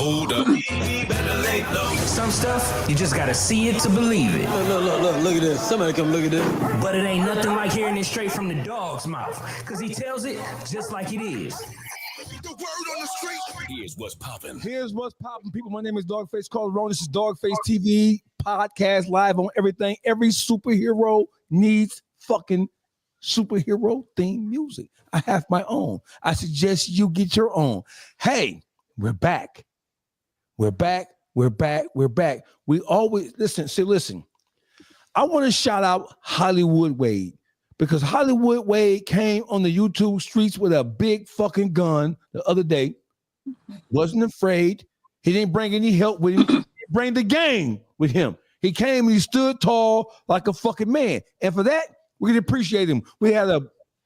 Hold up. Better lay low. Some stuff, you just gotta see it to believe it. Look at this. Somebody come look at this. But it ain't nothing like hearing it straight from the dog's mouth, because he tells it just like it is. The word on the street. Here's what's popping. Here's what's popping, people. My name is Dogface Calderon. This is Dogface TV podcast, live on everything. Every superhero needs fucking superhero theme music. I have my own. I suggest you get your own. Hey, we're back. We're back. We're back. We're back. We always listen. I want to shout out Hollywood Wade, because Hollywood Wade came on the YouTube streets with a big fucking gun the other day. Wasn't afraid. He didn't bring any help with him. He didn't bring the gang with him. He came and he stood tall like a fucking man. And for that, we can appreciate him. We had a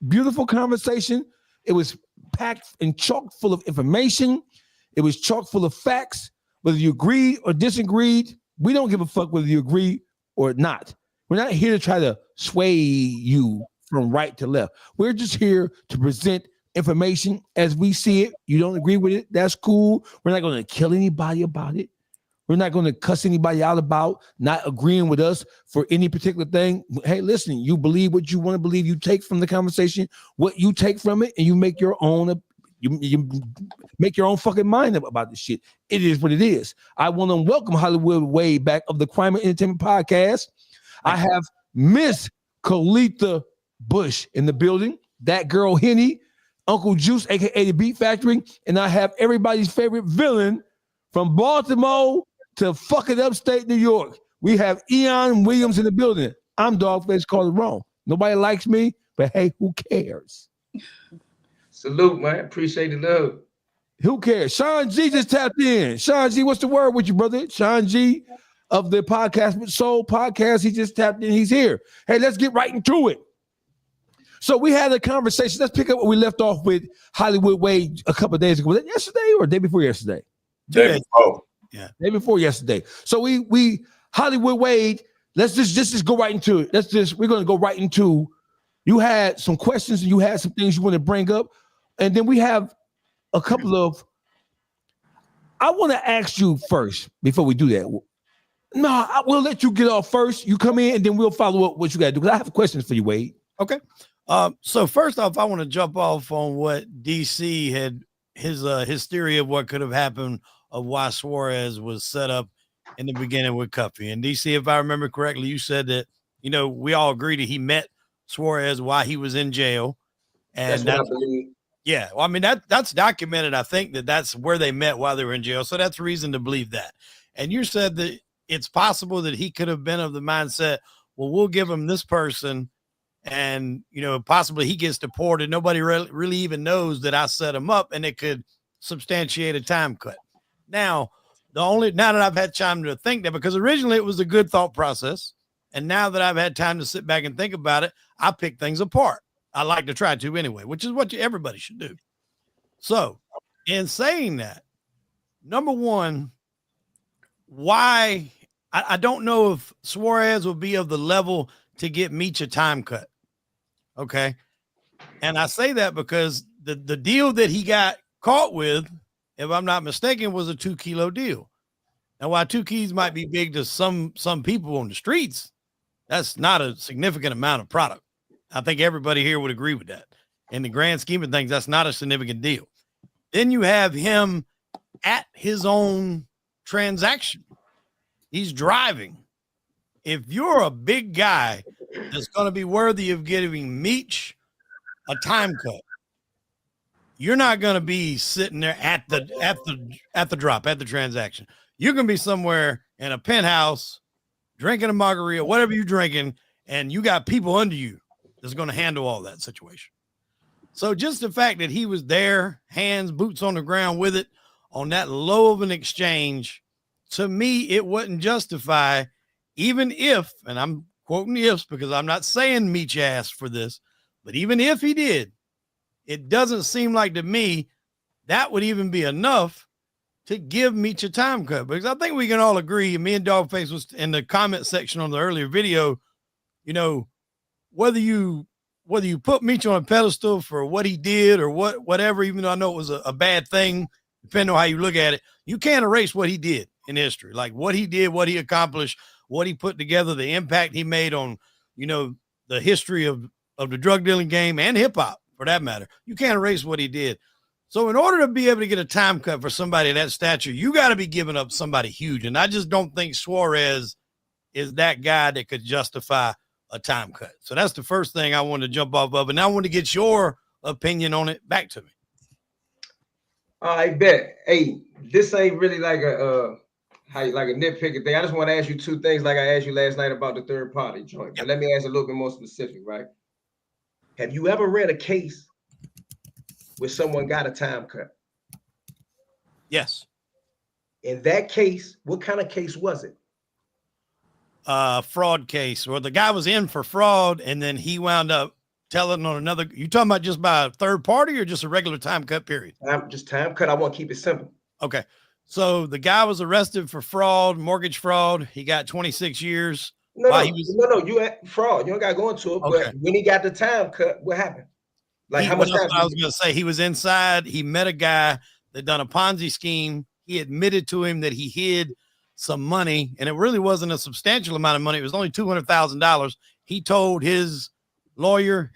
beautiful conversation. It was packed and chock full of information. It was chock full of facts. Whether you agreed or disagreed, we don't give a fuck whether you agree or not. We're not here to try to sway you from right to left. We're just here to present information as we see it. You don't agree with it, that's cool. We're not going to kill anybody about it. We're not going to cuss anybody out about not agreeing with us for any particular thing. Hey, listen, you believe what you want to believe. You take from the conversation what you take from it, and you make your own. You make your own fucking mind up about this shit. It is what it is. I want to welcome Hollywood Wade back of the Crime and Entertainment Podcast. I have Miss Kalitha Bush in the building. That girl Henny, Uncle Juice, aka the Beat Factory, and I have everybody's favorite villain from Baltimore to fucking upstate New York. We have Eon Williams in the building. I'm Dogface Calderon. Nobody likes me, but hey, who cares? Salute, man. Appreciate the love. Who cares? Sean G just tapped in. Sean G, what's the word with you, brother? Sean G of the Podcast with Soul podcast. He just tapped in. He's here. Hey, let's get right into it. So we had a conversation. Let's pick up where we left off with Hollywood Wade a couple of days ago. Was it yesterday or day before yesterday? Day before. Yeah, day before yesterday. So we Hollywood Wade. Let's just go right into it. We're gonna go right into. You had some questions and you had some things you want to bring up, and then we have a couple of. I want to ask you first before we do that. No, I will let you get off first. You come in and then we'll follow up what you got to do, because I have questions for you, Wade. Okay. So first off, I want to jump off on what DC had his theory of what could have happened of why Suarez was set up in the beginning with Cuffy. And DC, if I remember correctly, you said that, we all agreed that he met Suarez while he was in jail. And That's what I believe. Yeah. Well, I mean, that's documented. I think that's where they met while they were in jail. So that's reason to believe that. And you said that it's possible that he could have been of the mindset, well, we'll give him this person and, possibly he gets deported. Nobody really even knows that I set him up, and it could substantiate a time cut. Now that I've had time to think that, because originally it was a good thought process. And now that I've had time to sit back and think about it, I pick things apart. I like to try to anyway, which is what everybody should do. So in saying that, number one, why I don't know if Suarez will be of the level to get Meech a time cut. Okay. And I say that because the deal that he got caught with, if I'm not mistaken, was a 2 kilo deal. Now, while 2 keys might be big to some people on the streets, that's not a significant amount of product. I think everybody here would agree with that. In the grand scheme of things, that's not a significant deal. Then you have him at his own transaction. He's driving. If you're a big guy that's going to be worthy of giving Meech a time cut, you're not going to be sitting there at the drop, at the transaction. You're going to be somewhere in a penthouse drinking a margarita, whatever you're drinking, and you got people under you that's going to handle all that situation. So just the fact that he was there, hands, boots on the ground with it on that low of an exchange, to me, it wouldn't justify, even if, and I'm quoting ifs because I'm not saying Meech asked for this, but even if he did, it doesn't seem like to me that would even be enough to give Meech a time cut. Because I think we can all agree, me and Dogface was in the comment section on the earlier video, whether you put Meech on a pedestal for what he did or whatever, even though I know it was a bad thing, depending on how you look at it, you can't erase what he did in history, like what he did, what he accomplished, what he put together, the impact he made on, the history of the drug dealing game and hip hop for that matter. You can't erase what he did. So in order to be able to get a time cut for somebody of that stature, you got to be giving up somebody huge. And I just don't think Suarez is that guy that could justify a time cut. So that's the first thing I want to jump off of. And I want to get your opinion on it back to me. I bet. Hey, this ain't really like a nitpicky thing. I just want to ask you two things like I asked you last night about the third party joint. But let me ask a little bit more specific, right? Have you ever read a case where someone got a time cut? Yes. In that case, what kind of case was it? Fraud case where the guy was in for fraud and then he wound up telling on another. You talking about just by a third party or just a regular time cut period? Just time cut. I want to keep it simple. Okay. So the guy was arrested for fraud, mortgage fraud. He got 26 years. No, you had fraud. You don't got to go into it. Okay. But when he got the time cut, what happened? Like how much time? I was going to say he was inside. He met a guy that done a Ponzi scheme. He admitted to him that he hid some money, and it really wasn't a substantial amount of money. It was only $200,000. He told his lawyer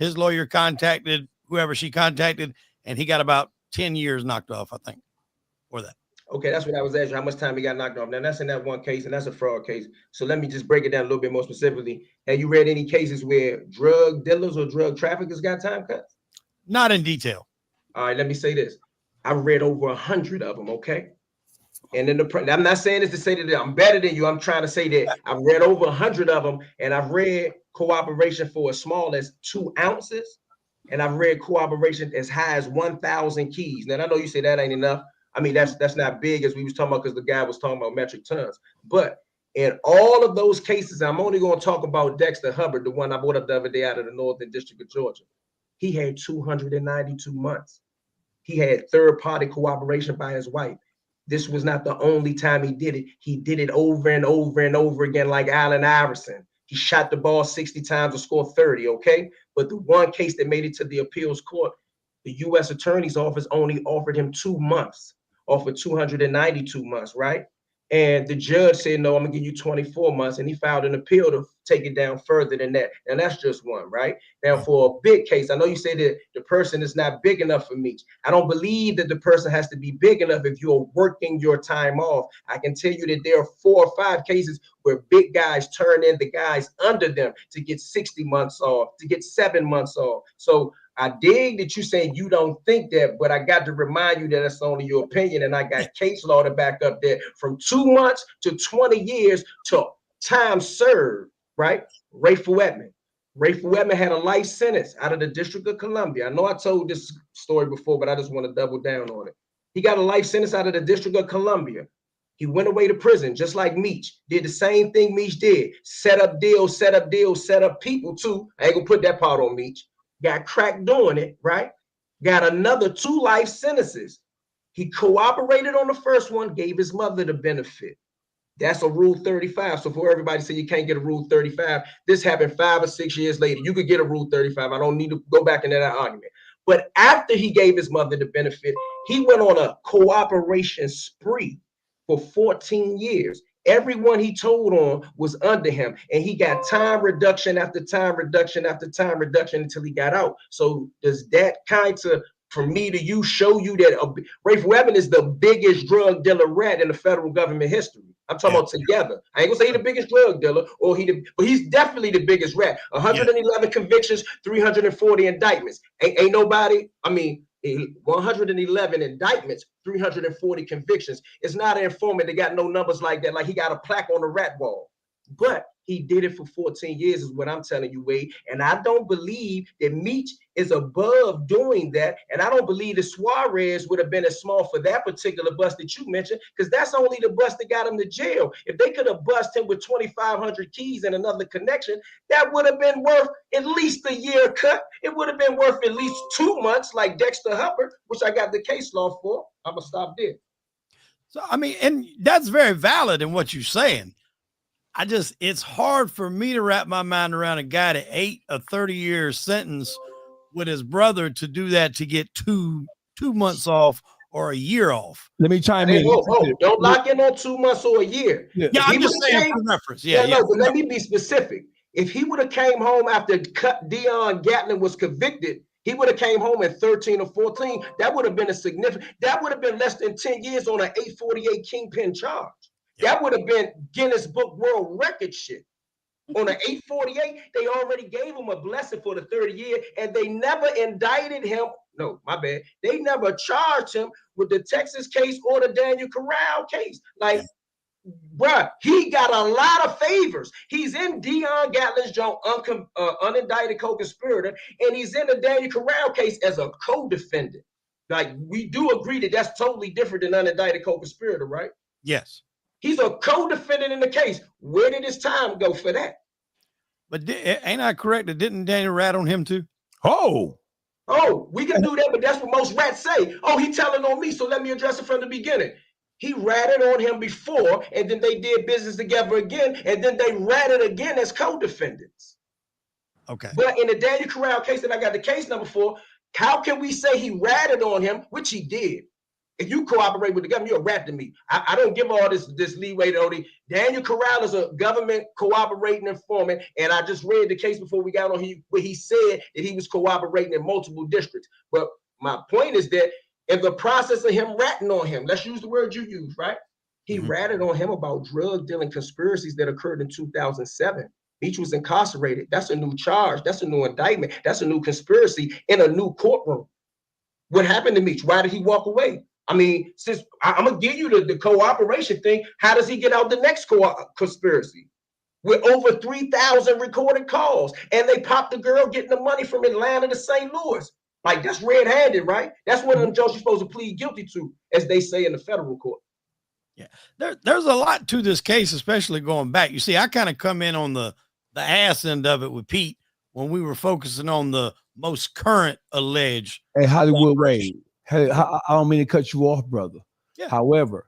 contacted whoever she contacted, and he got about 10 years knocked off, I think, for that. Okay, that's what I was asking. How much time he got knocked off? Now that's in that one case, and that's a fraud case. So let me just break it down a little bit more specifically. Have you read any cases where drug dealers or drug traffickers got time cuts? Not in detail. All right, let me say this. I've read over 100 of them, okay? And then I'm not saying this to say that I'm better than you. I'm trying to say that I've read over 100 of them, and I've read cooperation for as small as 2 ounces, and I've read cooperation as high as 1,000 keys. Now, I know you say that ain't enough. I mean, that's not big as we was talking about because the guy was talking about metric tons. But in all of those cases, I'm only going to talk about Dexter Hubbard, the one I brought up the other day out of the Northern District of Georgia. He had 292 months. He had third-party cooperation by his wife. This was not the only time he did it. He did it over and over and over again, like Allen Iverson. He shot the ball 60 times and scored 30, okay? But the one case that made it to the appeals court, the U.S. Attorney's Office only offered him 2 months, offered 292 months, right? And the judge said, no, I'm gonna give you 24 months. And he filed an appeal to take it down further than that. And that's just one, right? Now, for a big case, I know you say that the person is not big enough for me. I don't believe that the person has to be big enough if you're working your time off. I can tell you that there are 4 or 5 cases where big guys turn in the guys under them to get 60 months off, to get 7 months off. So I dig that you saying you don't think that, but I got to remind you that that's only your opinion, and I got case law to back up that from 2 months to 20 years to time served, right? Rayful Edmond had a life sentence out of the District of Columbia. I know I told this story before, but I just want to double down on it. He got a life sentence out of the District of Columbia. He went away to prison just like Meech. Did the same thing Meech did. Set up deals, set up people too. I ain't gonna put that part on Meech. Got cracked doing it, right? Got another 2 life sentences. He cooperated on the first one, gave his mother the benefit. That's a Rule 35. So for everybody say you can't get a Rule 35, this happened 5 or 6 years later. You could get a Rule 35. I don't need to go back into that argument. But after he gave his mother the benefit, he went on a cooperation spree for 14 years. Everyone he told on was under him, and he got time reduction after time reduction after time reduction until he got out. So does that kind of, from me to you, show you that Rayful Edmond is the biggest drug dealer rat in the federal government history? I'm talking about together. I ain't gonna say he the biggest drug dealer, but he's definitely the biggest rat. 111 convictions, 340 indictments. Ain't nobody. I mean, 111 indictments, 340 convictions. It's not an informant that got no numbers like that. Like he got a plaque on the rat wall. But he did it for 14 years is what I'm telling you, Wade. And I don't believe that Meech is above doing that. And I don't believe that Suarez would have been as small for that particular bust that you mentioned, because that's only the bust that got him to jail. If they could have busted him with 2,500 keys and another connection, that would have been worth at least a year cut. It would have been worth at least 2 months like Dexter Hubbard, which I got the case law for. I'm going to stop there. So, I mean, and that's very valid in what you're saying. It's hard for me to wrap my mind around a guy that ate a 30-year sentence with his brother to do that, to get two months off or a year off. Let me chime Hey, in. don't lock in on 2 months or a year. Yeah. Yeah, If he I'm just would've saying came- for reference. Yeah. No, but let me be specific. If he would have came home after Dion Gatlin was convicted, he would have came home at 13 or 14. That would have been that would have been less than 10 years on an 848 kingpin charge. That would have been Guinness Book World Record shit. On an 848, they already gave him a blessing for the 30 year, and they never indicted him. No, my bad. They never charged him with the Texas case or the Daniel Corral case. Like, bruh, he got a lot of favors. He's in Dion Gatlin's joint, unindicted co-conspirator, and he's in the Daniel Corral case as a co-defendant. Like, we do agree that that's totally different than unindicted co-conspirator, right? Yes. He's a co-defendant in the case. Where did his time go for that? But ain't I correct that didn't Daniel rat on him too? Oh, We can do that, but that's what most rats say. Oh, he telling on me, so let me address it from the beginning. He ratted on him before, and then they did business together again, and then they ratted again as co-defendants. Okay. But in the Daniel Corral case that I got the case number for, how can we say he ratted on him, which he did? If you cooperate with the government, you're a rat to me. I don't give all this leeway to Odie. Daniel Corral is a government cooperating informant, and I just read the case before we got on here where he said that he was cooperating in multiple districts. But my point is that in the process of him ratting on him, let's use the word you use, right? He ratted on him about drug dealing conspiracies that occurred in 2007. Meech was incarcerated. That's a new charge. That's a new indictment. That's a new conspiracy in a new courtroom. What happened to Meech? Why did he walk away? I mean, since I'm gonna give you the cooperation thing, how does he get out the next conspiracy? With over 3,000 recorded calls, and they popped the girl getting the money from Atlanta to St. Louis. Like, that's red-handed, right? That's one of them jokes you're supposed to plead guilty to, as they say in the federal court. Yeah, there's a lot to this case, especially going back. You see, I kind of come in on the ass end of it with Pete when we were focusing on the most current alleged. Hey, Hollywood Wade. Hey, I don't mean to cut you off, brother. Yeah. However,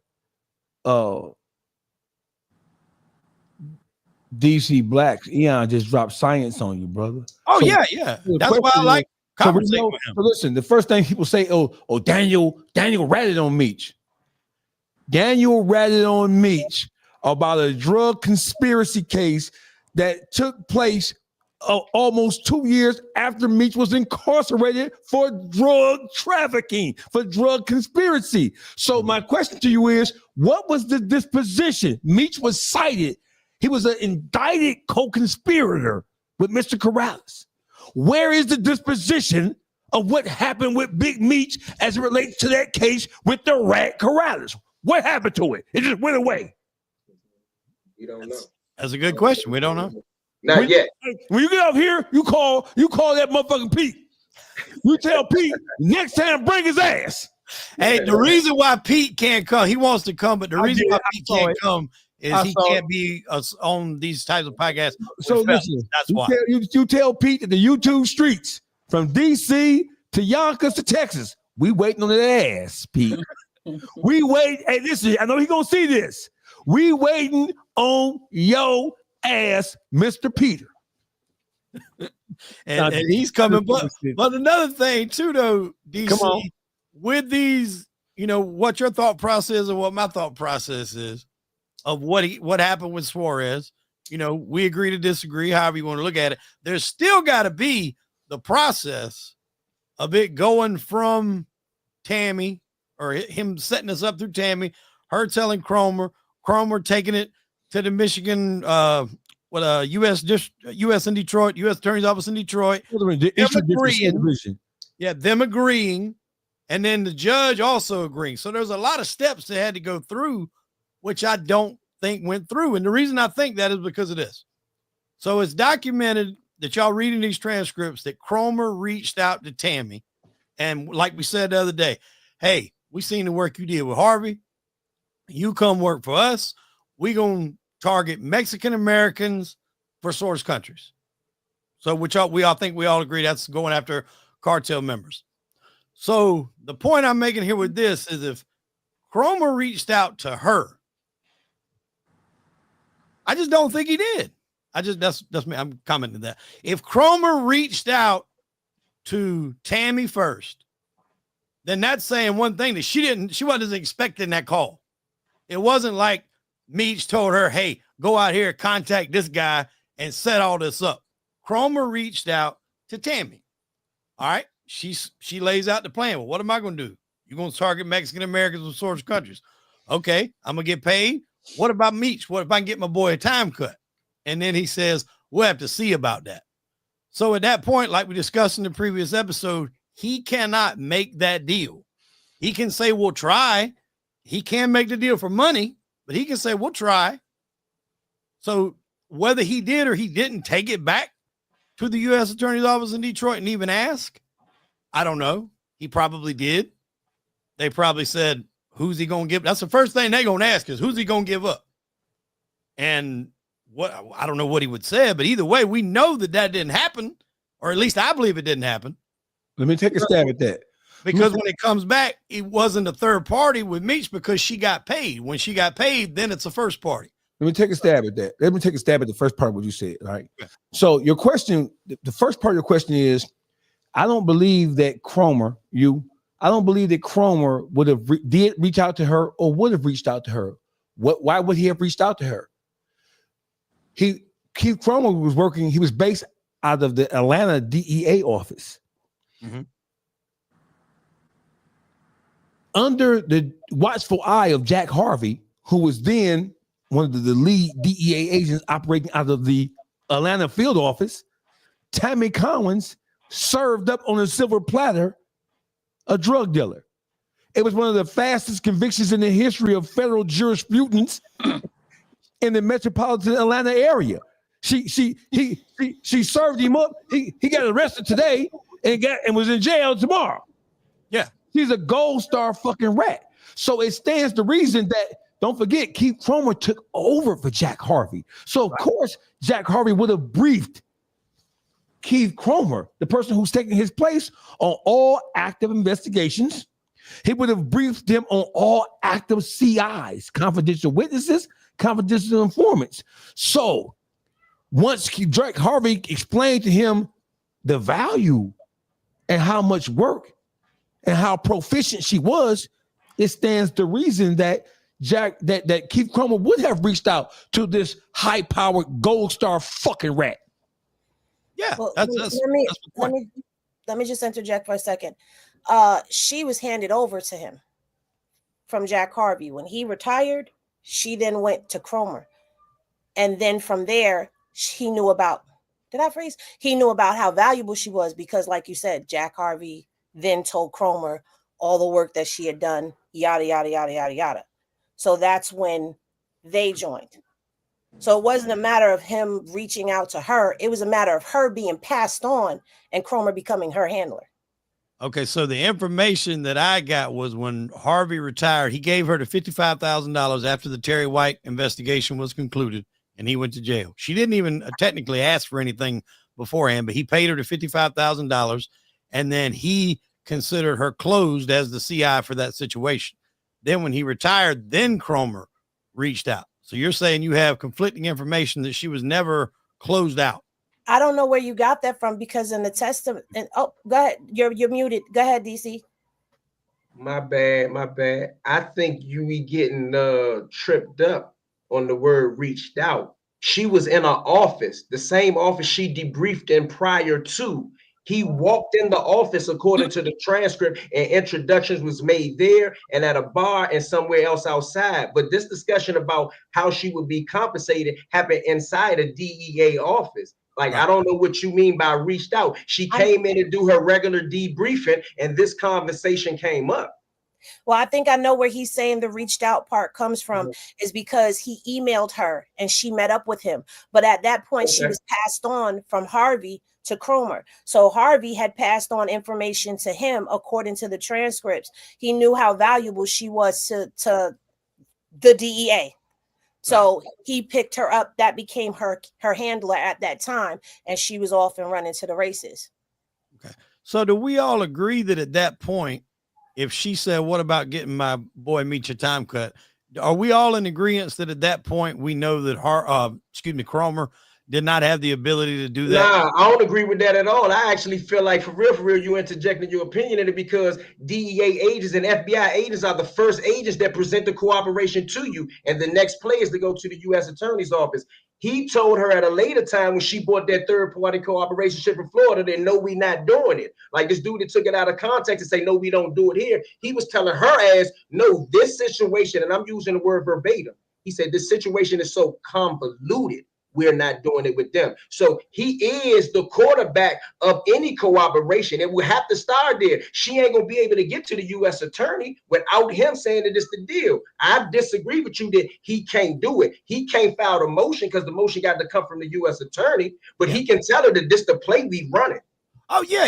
DC Blacks, Eon just dropped science on you, brother. Oh, So, yeah. That's why I like conversating with him. So listen, the first thing people say, oh, Daniel ratted on Meech. Daniel ratted on Meech about a drug conspiracy case that took place almost 2 years after Meech was incarcerated for drug trafficking, for drug conspiracy. So my question to you is, what was the disposition? Meech was cited. He was an indicted co-conspirator with Mr. Corrales. Where is the disposition of what happened with Big Meech as it relates to that case with the rat Corrales? What happened to it? It just went away. We don't know. That's a good question. We don't know. Not yet. When you get up here, you call that motherfucking Pete. You tell Pete next time bring his ass. Hey, the reason why Pete can't come, he wants to come, but the reason why Pete can't come is he can't be on these types of podcasts. So listen, that's why. You tell Pete that the YouTube streets from DC to Yonkers to Texas, we waiting on that ass, Pete. We wait. Hey, listen, I know he gonna see this. We waiting on your ass, Mr. Peter. and he's coming. But another thing too, though, DC, come on. With these, what your thought process and what my thought process is of what happened with Suarez. We agree to disagree, however you want to look at it. There's still got to be the process of it going from Tammy, or him setting us up through Tammy, her telling Cromer taking it to the Michigan, U.S. in Detroit, U.S. Attorney's Office in Detroit. Them agreeing, and then the judge also agreeing. So there's a lot of steps they had to go through, which I don't think went through. And the reason I think that is because of this. So it's documented that y'all reading these transcripts that Cromer reached out to Tammy. And like we said the other day, hey, we seen the work you did with Harvey. You come work for us. We going to target Mexican Americans for source countries. So we all think we all agree that's going after cartel members. So the point I'm making here with this is if Cromer reached out to her, I just don't think he did. That's me. I'm commenting that. If Cromer reached out to Tammy first, then that's saying one thing, that she wasn't expecting that call. It wasn't like Meach told her, hey, go out here, contact this guy and set all this up. Cromer reached out to Tammy. All right. She lays out the plan. Well, what am I going to do? You're going to target Mexican Americans with source countries. Okay. I'm going to get paid. What about Meach? What if I can get my boy a time cut? And then he says, we'll have to see about that. So at that point, like we discussed in the previous episode, he cannot make that deal. He can say, we'll try. He can make the deal for money, but he can say, we'll try. So whether he did or he didn't take it back to the U.S. Attorney's Office in Detroit and even ask, I don't know. He probably did. They probably said, who's he going to give? That's the first thing they're going to ask is, who's he going to give up? And I don't know what he would say, but either way, we know that didn't happen, or at least I believe it didn't happen. Let me take a stab at that. Because when it comes back, it wasn't a third party with Meach because she got paid. When she got paid, then it's a first party. Let me take a stab at that. Let me take a stab at the first part of what you said. All right. Yeah. So your question, the first part of your question is, I don't believe that Cromer would have did reach out to her or would have reached out to her. Why would he have reached out to her? Keith Cromer was working. He was based out of the Atlanta DEA office. Mm-hmm. Under the watchful eye of Jack Harvey, who was then one of the lead DEA agents operating out of the Atlanta field office, Tammy Collins served up on a silver platter a drug dealer. It was one of the fastest convictions in the history of federal jurisprudence in the metropolitan Atlanta area. She served him up. He got arrested today and was in jail tomorrow. Yeah. He's a gold star fucking rat. So it stands to reason that, don't forget, Keith Cromer took over for Jack Harvey. So, of course, Jack Harvey would have briefed Keith Cromer, the person who's taking his place, on all active investigations. He would have briefed him on all active CIs, confidential witnesses, confidential informants. So once Jack Harvey explained to him the value and how much work and how proficient she was, it stands to reason that that Keith Cromer would have reached out to this high-powered gold star fucking rat. Yeah, well, let me just interject for a second. She was handed over to him from Jack Harvey. When he retired, she then went to Cromer. And then from there, he knew about, he knew about how valuable she was because, like you said, Jack Harvey then told Cromer all the work that she had done, yada, yada, yada, yada, yada. So that's when they joined. So it wasn't a matter of him reaching out to her. It was a matter of her being passed on and Cromer becoming her handler. Okay, so the information that I got was when Harvey retired, he gave her the $55,000 after the Terry White investigation was concluded, and he went to jail. She didn't even technically ask for anything beforehand, but he paid her the $55,000, and then he considered her closed as the CI for that situation. Then when he retired, then Cromer reached out. So you're saying you have conflicting information that she was never closed out. I don't know where you got that from because in the testament, go ahead. You're muted. Go ahead, DC. My bad. I think you be getting tripped up on the word reached out. She was in an office, the same office she debriefed in prior to. He walked in the office according to the transcript, and introductions was made there and at a bar and somewhere else outside. But this discussion about how she would be compensated happened inside a DEA office. Like, I don't know what you mean by reached out. She came in to do her regular debriefing, and this conversation came up. Well, I think I know where he's saying the reached out part comes from is because he emailed her and she met up with him. But at that point, she was passed on from Harvey to Cromer. So Harvey had passed on information to him according to the transcripts. He knew how valuable she was to the DEA. So he picked her up. That became her handler at that time. And she was off and running to the races. Okay. So do we all agree that at that point, if she said, what about getting my boy Meach a time cut? Are we all in agreement that at that point we know that Cromer did not have the ability to do that? Nah, I don't agree with that at all. I actually feel like for real, you interjecting your opinion in it because DEA agents and FBI agents are the first agents that present the cooperation to you. And the next play is to go to the U.S. Attorney's Office. He told her at a later time when she bought that third-party cooperation ship in Florida that no, we not doing it. Like this dude that took it out of context and say, no, we don't do it here. He was telling her as, no, this situation, and I'm using the word verbatim. He said, this situation is so convoluted. We're not doing it with them. So he is the quarterback of any cooperation. It will have to start there. She ain't gonna be able to get to the U.S. attorney without him saying that it's the deal. I disagree with you that he can't do it. He can't file the motion because the motion got to come from the U.S. attorney, but he can tell her that this the play we running. Oh, yeah.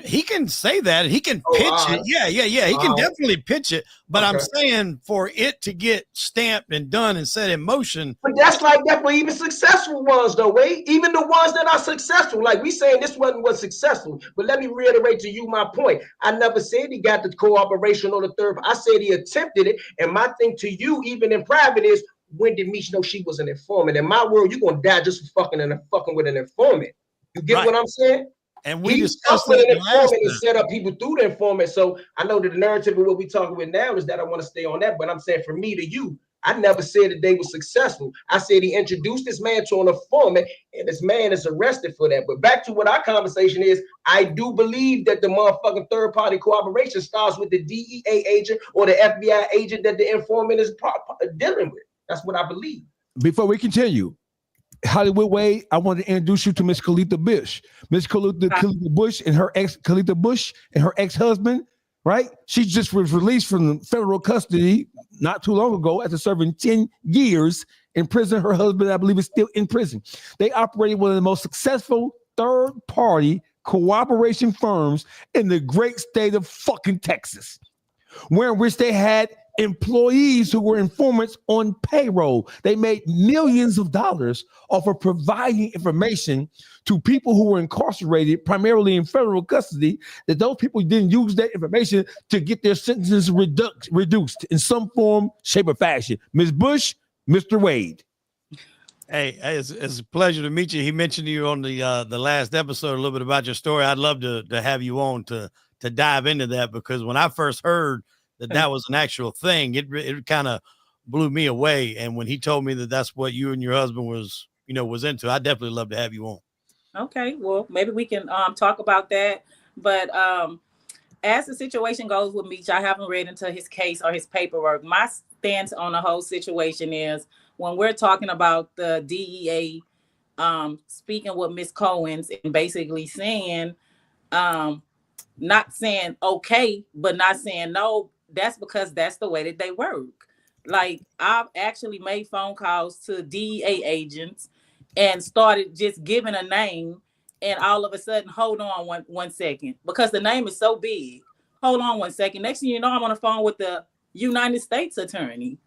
He can say that. He can pitch it. Yeah. He can definitely pitch it. But I'm saying for it to get stamped and done and set in motion. But that's for even successful ones, though, Wade. Even the ones that are successful. Like we saying this one was successful. But let me reiterate to you my point. I never said he got the cooperation on the third. I said he attempted it. And my thing to you, even in private, is when did Meech know she was an informant? In my world, you're going to die just for fucking with an informant. You get what I'm saying? And we discussed with an informant and set up people through the informant. So I know that the narrative of what we're talking with now is that I want to stay on that. But I'm saying for me to you, I never said that they were successful. I said he introduced this man to an informant and this man is arrested for that. But back to what our conversation is, I do believe that the motherfucking third party cooperation starts with the DEA agent or the FBI agent that the informant is dealing with. That's what I believe. Before we continue, Hollywood Wade, I want to introduce you to Miss Khalita Bush. Miss Khalita Bush and her ex-husband, right? She just was released from federal custody not too long ago after serving 10 years in prison. Her husband, I believe, is still in prison. They operated one of the most successful third-party cooperation firms in the great state of fucking Texas, where in which they had employees who were informants on payroll. They made millions of dollars off of providing information to people who were incarcerated, primarily in federal custody, that those people didn't use that information to get their sentences reduced in some form, shape, or fashion. Ms. Bush, Mr. Wade. Hey, it's a pleasure to meet you. He mentioned you on the last episode a little bit about your story. I'd love to have you on to dive into that, because when I first heard that was an actual thing, it kind of blew me away. And when he told me that that's what you and your husband was into, I definitely love to have you on. Okay, well, maybe we can talk about that. But as the situation goes with Meech, I haven't read into his case or his paperwork. My stance on the whole situation is, when we're talking about the DEA speaking with Ms. Cohen's and basically saying, not saying okay, but not saying no, that's because that's the way that they work. Like, I've actually made phone calls to DEA agents and started just giving a name, and all of a sudden, hold on one second, because the name is so big. Hold on 1 second. Next thing you know, I'm on the phone with the United States attorney.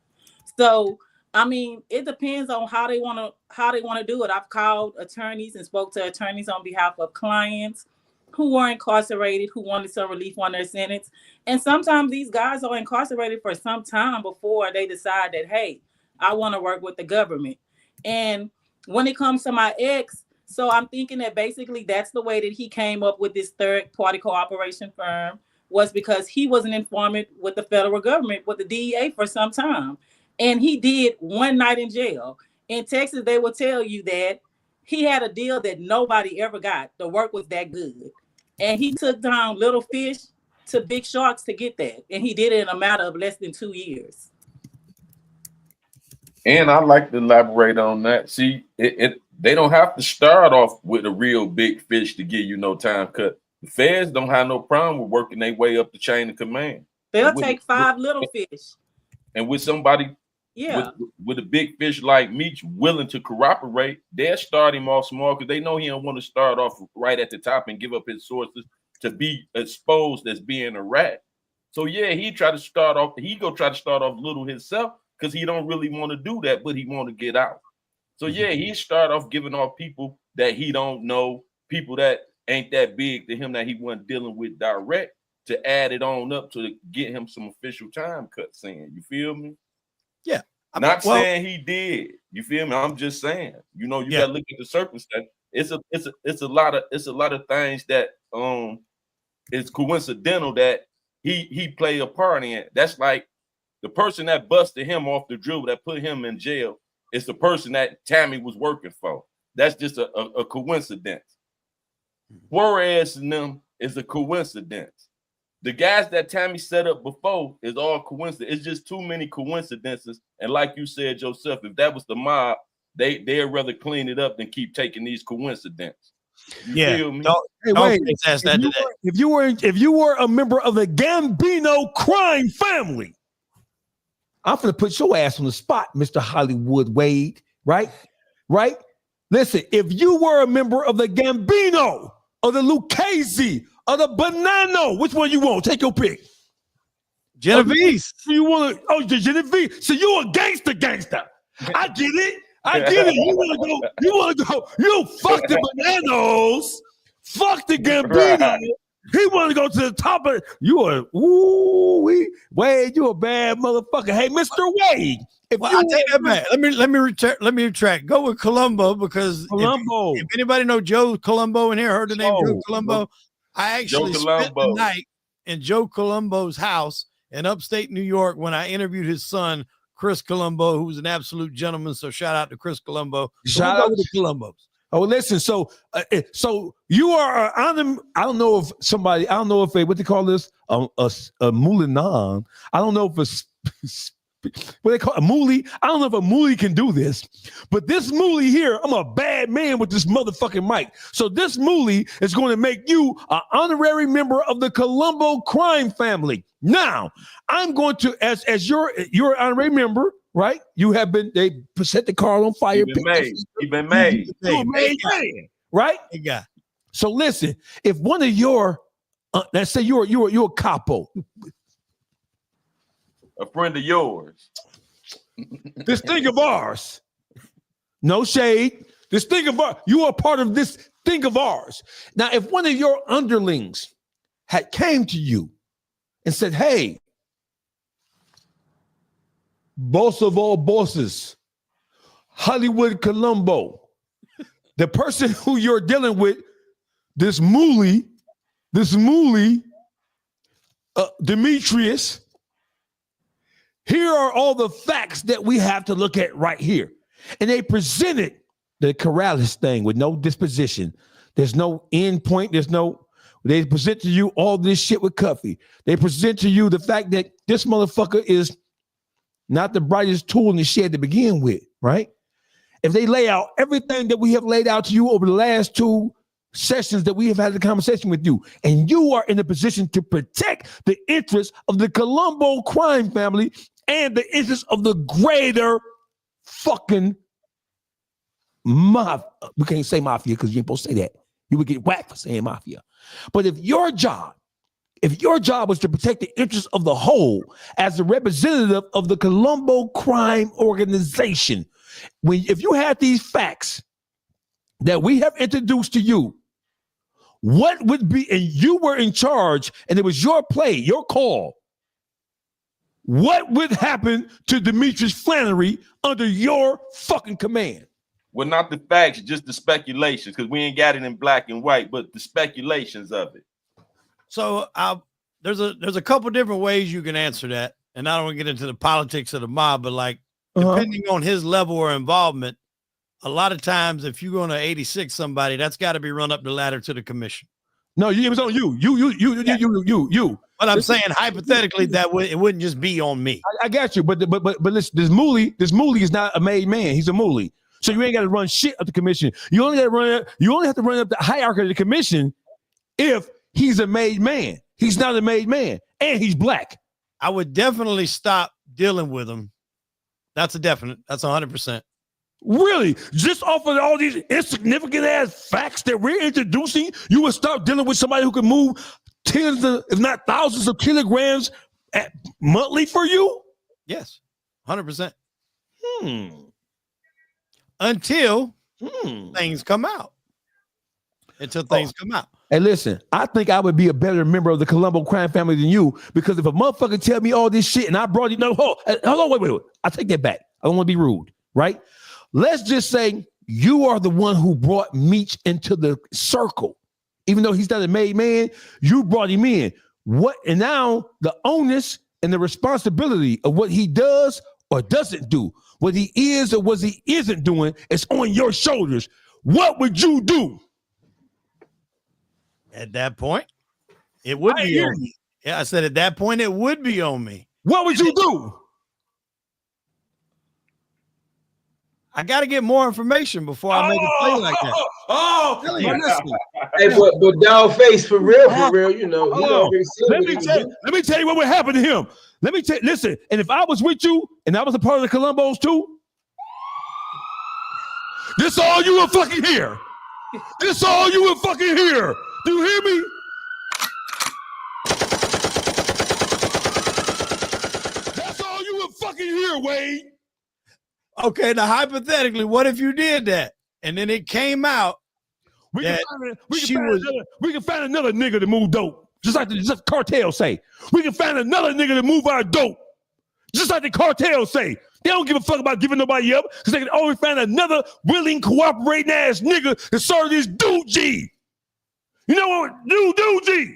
So, I mean, it depends on how they want to do it. I've called attorneys and spoke to attorneys on behalf of clients who were incarcerated, who wanted some relief on their sentence. And sometimes these guys are incarcerated for some time before they decide that, hey, I want to work with the government. And when it comes to my ex, so I'm thinking that basically that's the way that he came up with this third party cooperation firm, was because he was an informant with the federal government, with the DEA for some time. And he did one night in jail. In Texas, they will tell you that he had a deal that nobody ever got. The work was that good. And he took down little fish to big sharks to get that. And he did it in a matter of less than 2 years. And I'd like to elaborate on that. See, they don't have to start off with a real big fish to give you no time cut. The feds don't have no problem with working their way up the chain of command. They'll take 5 little fish. And with somebody with a big fish like Meech willing to cooperate, they'll start him off small because they know he don't want to start off right at the top and give up his sources to be exposed as being a rat. So yeah, he try to start off little himself because he don't really want to do that, but he want to get out. So yeah, he start off giving off people that he don't know, people that ain't that big to him that he wasn't dealing with direct, to add it on up to get him some official time cuts in. You feel me? Yeah. Not saying he did. You feel me? I'm just saying. You know, you gotta look at the circumstance. It's a lot of things that it's coincidental that he played a part in. That's like the person that busted him off the dribble that put him in jail is the person that Tammy was working for. That's just a coincidence. Juarez and them is a coincidence. The guys that Tammy set up before is all coincidence. It's just too many coincidences. And like you said, Joseph, if that was the mob, they'd rather clean it up than keep taking these coincidences. You feel me? If you were a member of the Gambino crime family, I'm gonna put your ass on the spot, Mr. Hollywood Wade. Right? Listen, if you were a member of the Gambino or the Lucchese or the Bonanno, which one you want? Take your pick. Genovese. You want? Oh, the Genovese. So you a gangster. I get it. You want to go. You fuck the Bananos. Fuck the Gambino. He want to go to the top of Wade. You a bad motherfucker. Hey, Mr. Wade. I take that back. Let me retract. Go with Colombo because if anybody know Joe Colombo in here, heard the name Joe Colombo. I actually spent the night in Joe Colombo's house in upstate New York when I interviewed his son, Chris Colombo, who's an absolute gentleman. So shout out to Chris Colombo. Shout out to the Colombos. Oh, listen. So you are I don't know if what they call this a Moulinan. I don't know if it's what they call a moolie. I don't know if a moolie can do this, but this moolie here, I'm a bad man with this motherfucking mic. So this moolie is going to make you an honorary member of the Colombo crime family. Now, I'm going to, as you're an honorary member, right? You have been, they set the car on fire. You've been made. Right? Yeah. So listen, if one of your, let's say you're a capo. A friend of yours. This thing of ours. No shade. This thing of ours. You are part of this thing of ours. Now, if one of your underlings had came to you and said, hey, boss of all bosses, Hollywood Colombo, the person who you're dealing with, this moolie, Demetrius, here are all the facts that we have to look at right here. And they presented the Corrales thing with no disposition. There's no end point. They present to you all this shit with Cuffy. They present to you the fact that this motherfucker is not the brightest tool in the shed to begin with, right? If they lay out everything that we have laid out to you over the last 2 sessions that we have had the conversation with you, and you are in a position to protect the interests of the Colombo crime family and the interests of the greater fucking mafia. We can't say mafia because you ain't supposed to say that. You would get whacked for saying mafia. But if your job was to protect the interests of the whole as a representative of the Colombo crime organization, if you had these facts that we have introduced to you, what would be, and you were in charge and it was your play, your call, what would happen to Demetrius Flannery under your fucking command? Well, not the facts, just the speculations, because we ain't got it in black and white, but the speculations of it. So there's a couple different ways you can answer that, and I don't want to get into the politics of the mob, but like depending on his level or involvement, a lot of times if you're going to 86 somebody, that's got to be run up the ladder to the commission. No, it was on you. You. But I'm saying hypothetically it wouldn't just be on me. I got you, but listen, this moolie is not a made man. He's a moolie. So you ain't got to run shit up the commission. You only have to run up the hierarchy of the commission if he's a made man. He's not a made man, and he's black. I would definitely stop dealing with him. That's a definite. That's 100%. Really? Just off of all these insignificant ass facts that we're introducing, you would start dealing with somebody who can move tens of, if not thousands of kilograms monthly for you? Yes, 100%. Until things come out. Hey, listen, I think I would be a better member of the Colombo crime family than you, because if a motherfucker tell me all this shit and I brought you, hold on, wait. I take that back. I don't want to be rude, right? Let's just say you are the one who brought Meech into the circle. Even though he's not a made man, you brought him in. What? And now the onus and the responsibility of what he does or doesn't do, what he is or what he isn't doing, is on your shoulders. What would you do? At that point, it would be on me. Yeah, I said at that point, it would be on me. What would you do? I got to get more information before I make a play like that. Hey, but dog face for real, you know. Let me tell you what would happen to him. Listen, and if I was with you and I was a part of the Columbos too, this all you would fucking hear. This all you would fucking hear. Do you hear me? That's all you would fucking hear, Wade. Okay, now hypothetically, what if you did that and then it came out we can find another nigga to move dope, just like the cartel say. We can find another nigga to move our dope, just like the cartel say. They don't give a fuck about giving nobody up because they can always find another willing, cooperating ass nigga to serve this dude G. You know what? Dude G.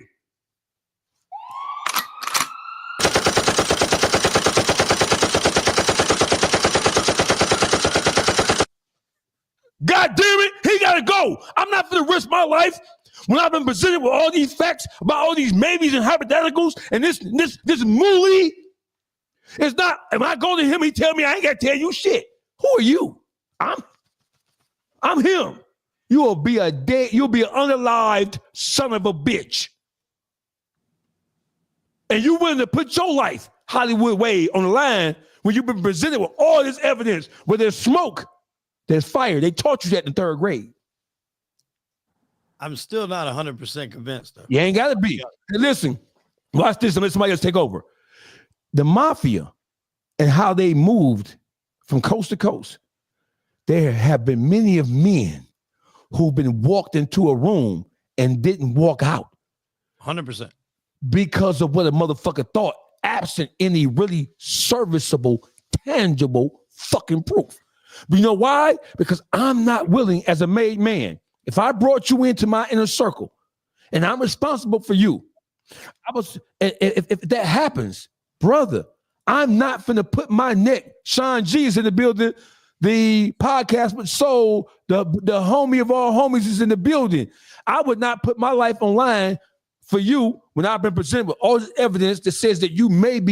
God damn it, he gotta go. I'm not gonna risk my life when I've been presented with all these facts about all these maybes and hypotheticals and this mooly. It's not, if I go to him, he tell me I ain't gotta tell you shit. Who are you? I'm him. You'll be an unalived son of a bitch. And you willing to put your life, Hollywood Wade, on the line when you've been presented with all this evidence where there's smoke. There's fire. They taught you that in the 3rd grade. I'm still not 100% convinced, though. You ain't got to be. Hey, listen, watch this and let somebody else take over. The mafia and how they moved from coast to coast. There have been many of men who've been walked into a room and didn't walk out. 100%. Because of what a motherfucker thought, absent any really serviceable, tangible fucking proof. But you know why? Because I'm not willing as a made man. If I brought you into my inner circle and I'm responsible for you, if that happens, brother, I'm not finna put my neck. Sean G is in the building. The podcast with Soul, the homie of all homies, is in the building. I would not put my life online for you when I've been presented with all this evidence that says that you might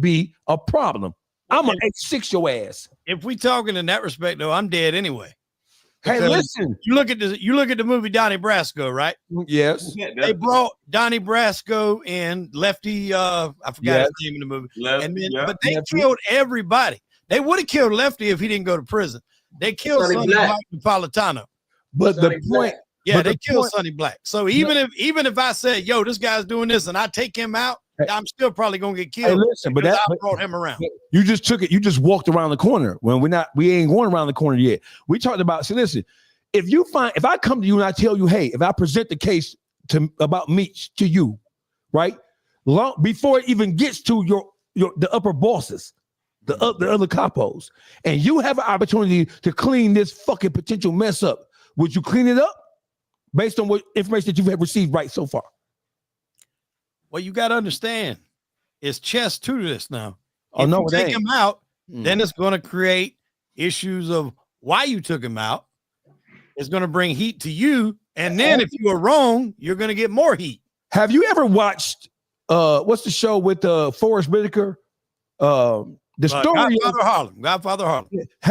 be a problem. I'm gonna X6 your ass. If we talking in that respect, though, I'm dead anyway. Hey, listen. You look at the movie Donnie Brasco, right? Yes. They brought Donnie Brasco in, Lefty. I forgot his name in the movie. But they killed everybody. They would have killed Lefty if he didn't go to prison. They killed Sonny Black and Napolitano. But the point, they killed Sonny Black. So even if I said, "Yo, this guy's doing this," and I take him out, I'm still probably gonna get killed. Hey, listen, but I brought him around. You just took it. You just walked around the corner when we ain't going around the corner yet. We talked about. So listen, if I come to you and I tell you, hey, if I present the case about Meech to you, right, long before it even gets to the upper bosses, the other capos, and you have an opportunity to clean this fucking potential mess up, would you clean it up based on what information that you have received right so far? Well, you got to understand, it's chess to this now. Oh, if no, you take him out, then it's going to create issues of why you took him out. It's going to bring heat to you. And then if you are wrong, you're going to get more heat. Have you ever watched, what's the show with Forrest Whitaker? The story Godfather Harlem.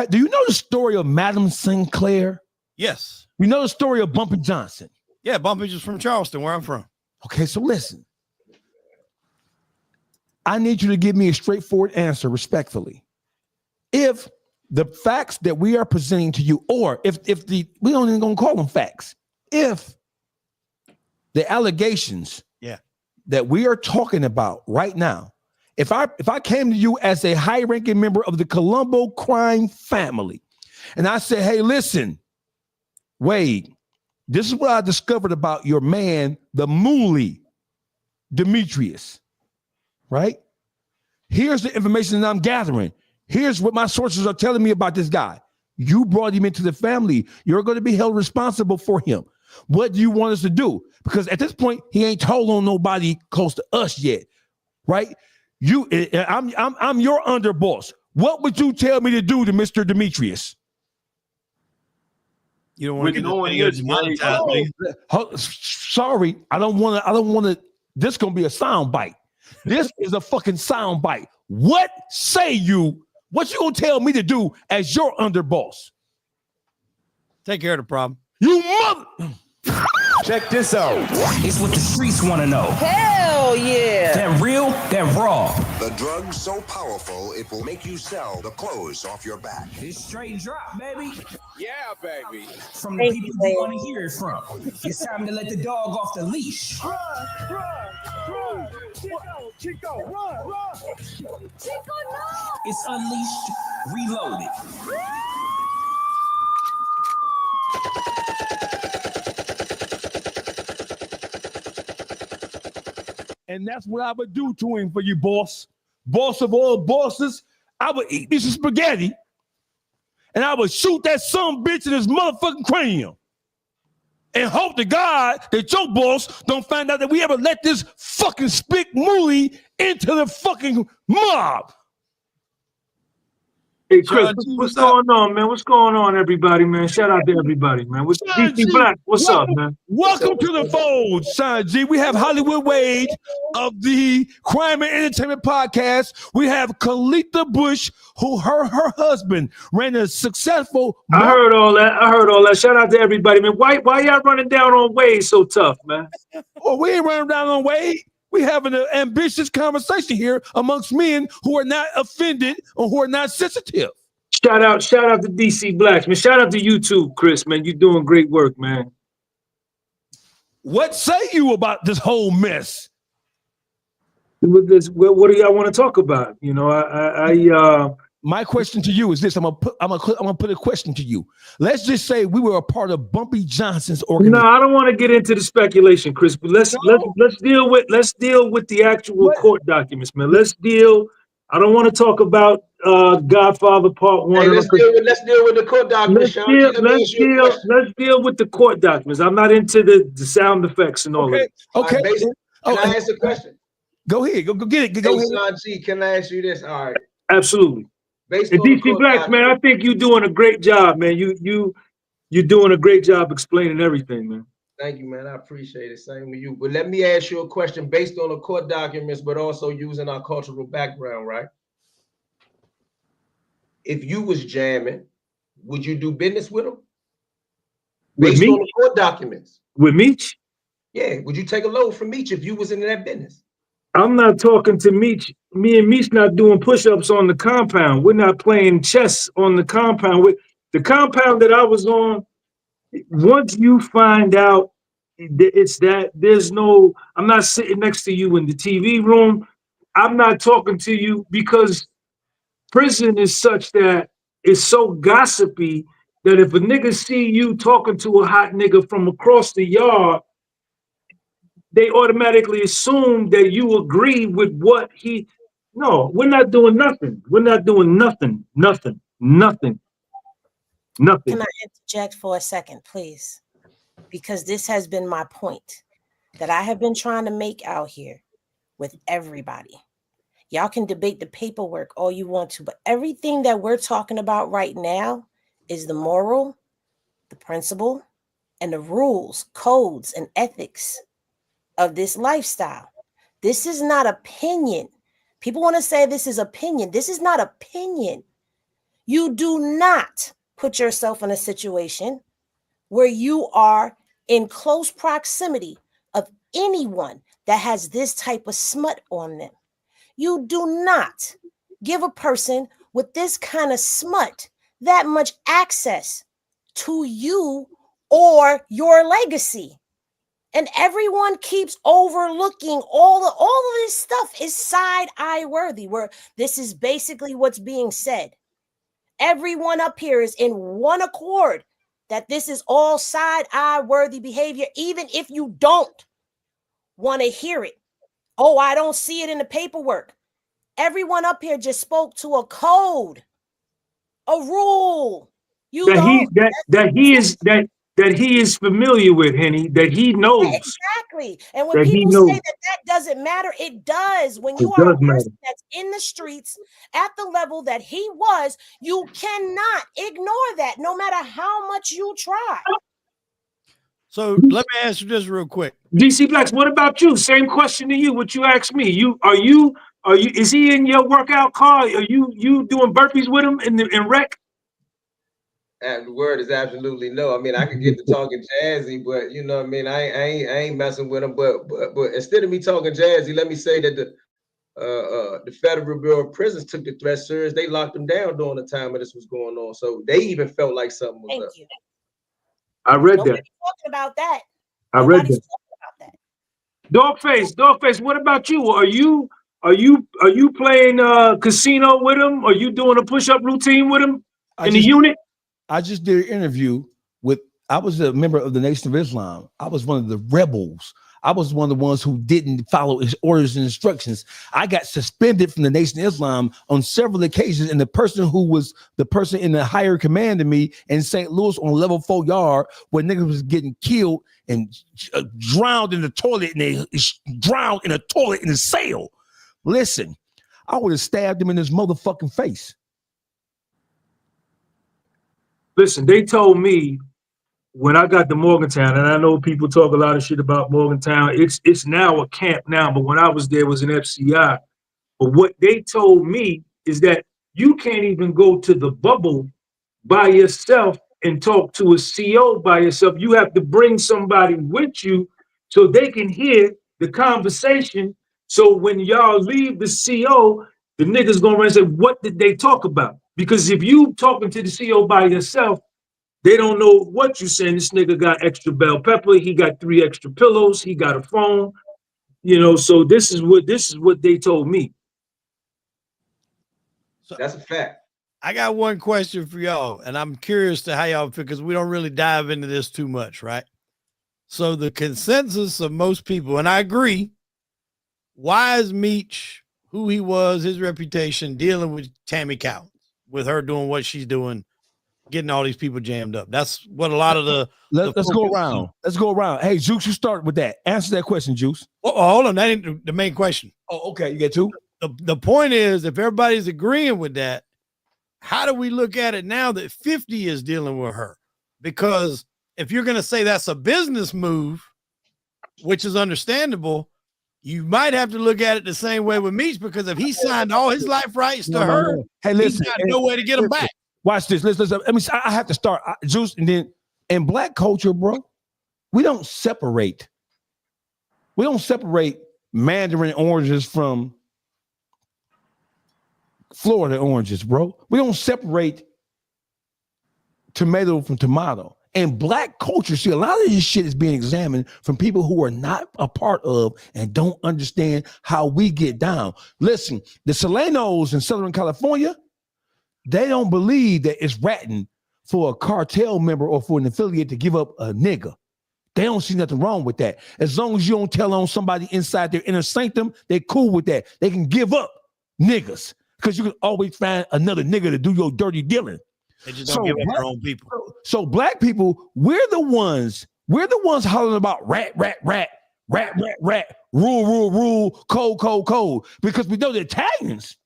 Do you know the story of Madam Sinclair? Yes. You know the story of Bumpy Johnson? Yeah, Bumpy is from Charleston, where I'm from. Okay, so listen. I need you to give me a straightforward answer respectfully. If the facts that we are presenting to you, or if we don't even gonna call them facts, if the allegations that we are talking about right now, if I came to you as a high-ranking member of the Colombo crime family, and I said, hey, listen, Wade, this is what I discovered about your man, the Mooly, Demetrius, right? Here's the information that I'm gathering. Here's what my sources are telling me about this guy. You brought him into the family. You're going to be held responsible for him. What do you want us to do? Because at this point, he ain't told on nobody close to us yet, right? I'm your underboss. What would you tell me to do to Mr. Demetrius? You don't want to sorry, I don't want to. This gonna be a sound bite. This is a fucking sound bite. What say you? What you gonna tell me to do as your underboss? Take care of the problem. You mother. Check this out. It's what the streets want to know. Hell yeah. That real, that raw. The drug so powerful it will make you sell the clothes off your back. It's straight drop, baby. Yeah, baby. From the people you want to hear it from. It's time to let the dog off the leash. Run, Chico, run. Chico, no. It's Unleashed, Reloaded. And that's what I would do to him for you, boss. Boss of all bosses. I would eat this spaghetti and I would shoot that son bitch in his motherfucking cranium. And hope to God that your boss don't find out that we ever let this fucking spick mooly into the fucking mob. Hey, Chris, what's going on, man? What's going on, everybody, man? Shout out to everybody, man. What's DC Black? What's up, man? Welcome to the fold, Son G. We have Hollywood Wade of the Crime and Entertainment Podcast. We have Khalita Bush, who her husband ran a successful. I heard all that. Shout out to everybody, man. Why y'all running down on Wade so tough, man? Oh, we ain't running down on Wade. We having an ambitious conversation here amongst men who are not offended or who are not sensitive. Shout out to DC Blacks, man. Shout out to you too, Chris, man. You're doing great work, man. What say you about this whole mess? What do y'all want to talk about? You know, my question to you is this. I'm gonna put a question to you. Let's just say we were a part of Bumpy Johnson's organization. No, I don't want to get into the speculation, Chris. But let's deal with the actual court documents, man. I don't want to talk about Godfather Part 1. Hey, let's deal with the court documents. Let's deal with the court documents. I'm not into the sound effects and all that. Okay. Can I ask a question? Go ahead. Go get it. Go ahead. G, can I ask you this? All right. Absolutely. And DC Blacks, man, I think you're doing a great job, man. You're doing a great job explaining everything, man. Thank you, man. I appreciate it. Same with you. But let me ask you a question based on the court documents, but also using our cultural background, right? If you was jamming, would you do business with him? Based on the court documents. With Meech? Yeah. Would you take a load from Meech if you was in that business? I'm not talking to Meech. Me and Meech not doing push-ups on the compound. We're not playing chess on the compound. With the compound that I was on, once you find out it's that, I'm not sitting next to you in the TV room. I'm not talking to you because prison is such that it's so gossipy that if a nigga see you talking to a hot nigga from across the yard, they automatically assume that you agree with what he. No, we're not doing nothing. We're not doing nothing. Nothing. Can I interject for a second, please? Because this has been my point that I have been trying to make out here with everybody. Y'all can debate the paperwork all you want to, but everything that we're talking about right now is the moral, the principle, and the rules, codes, and ethics of this lifestyle. This is not opinion. People want to say this is opinion. This is not opinion. You do not put yourself in a situation where you are in close proximity of anyone that has this type of smut on them. You do not give a person with this kind of smut that much access to you or your legacy. And everyone keeps overlooking all of this stuff is side-eye worthy, where this is basically what's being said. Everyone up here is in one accord that this is all side-eye worthy behavior, even if you don't want to hear it. Oh, I don't see it in the paperwork. Everyone up here just spoke to a code, a rule. You that he is familiar with, Henny, that he knows. Exactly. And when that people he knows. say that doesn't matter, it does. When you It are a does matter. person that's in the streets at the level that he was, you cannot ignore that no matter how much you try. So let me ask you this real quick. DC Blacks, what about you? Same question to you. What you asked me? Is he in your workout car? Are you doing burpees with him in rec? And the word is absolutely no. I mean, I could get to talking jazzy, but you know what I mean? I ain't messing with him. But instead of me talking jazzy, let me say that the Federal Bureau of Prisons took the threat serious. They locked him down during the time that this was going on. So they even felt like something was up. You. I read Nobody's that. talking about that. I read that. Dogface, what about you? Are you playing casino with him? Are you doing a push-up routine with him in the unit? I just did an interview with, I was a member of the Nation of Islam. I was one of the rebels. I was one of the ones who didn't follow his orders and instructions. I got suspended from the Nation of Islam on several occasions, and the person who was the person in the higher command of me in St. Louis on level 4 yard, where niggas was getting killed and drowned in the toilet, and they drowned in a toilet in a cell. Listen, I would have stabbed him in his motherfucking face. Listen, they told me when I got to Morgantown, and I know people talk a lot of shit about Morgantown. It's now a camp now, but when I was there, it was an FCI. But what they told me is that you can't even go to the bubble by yourself and talk to a CO by yourself. You have to bring somebody with you so they can hear the conversation. So when y'all leave the CO, the niggas gonna run and say, what did they talk about? Because if you talking to the CO by yourself, they don't know what you're saying. This nigga got extra bell pepper. He got 3 extra pillows. He got a phone. You know, so this is what they told me. So that's a fact. I got one question for y'all, and I'm curious to how y'all feel, because we don't really dive into this too much, right? So the consensus of most people, and I agree, why is Meech, who he was, his reputation, dealing with Tammy Cowens, with her doing what she's doing, getting all these people jammed up? That's what a lot of the let's go around. Let's go around. Hey, Juice, you start with that. Answer that question, Juice. Oh, hold on, that ain't the main question. Oh, okay, you get 2. The point is, if everybody's agreeing with that, how do we look at it now that 50 is dealing with her? Because if you're going to say that's a business move, which is understandable, you might have to look at it the same way with Meech, because if he signed all his life rights to her, hey, listen, he's got no way to get them back. Watch this. Listen. I have to start, Juice, and then in Black culture, bro, we don't separate mandarin oranges from Florida oranges, bro. We don't separate tomato from tomato. And Black culture, see, a lot of this shit is being examined from people who are not a part of and don't understand how we get down. Listen, the Selenos in Southern California, they don't believe that it's ratting for a cartel member or for an affiliate to give up a nigga. They don't see nothing wrong with that. As long as you don't tell on somebody inside their inner sanctum, they're cool with that. They can give up niggas because you can always find another nigga to do your dirty dealing. They just don't give up their own people. So Black people, we're the ones hollering about rat, rule, code, because we know the Italians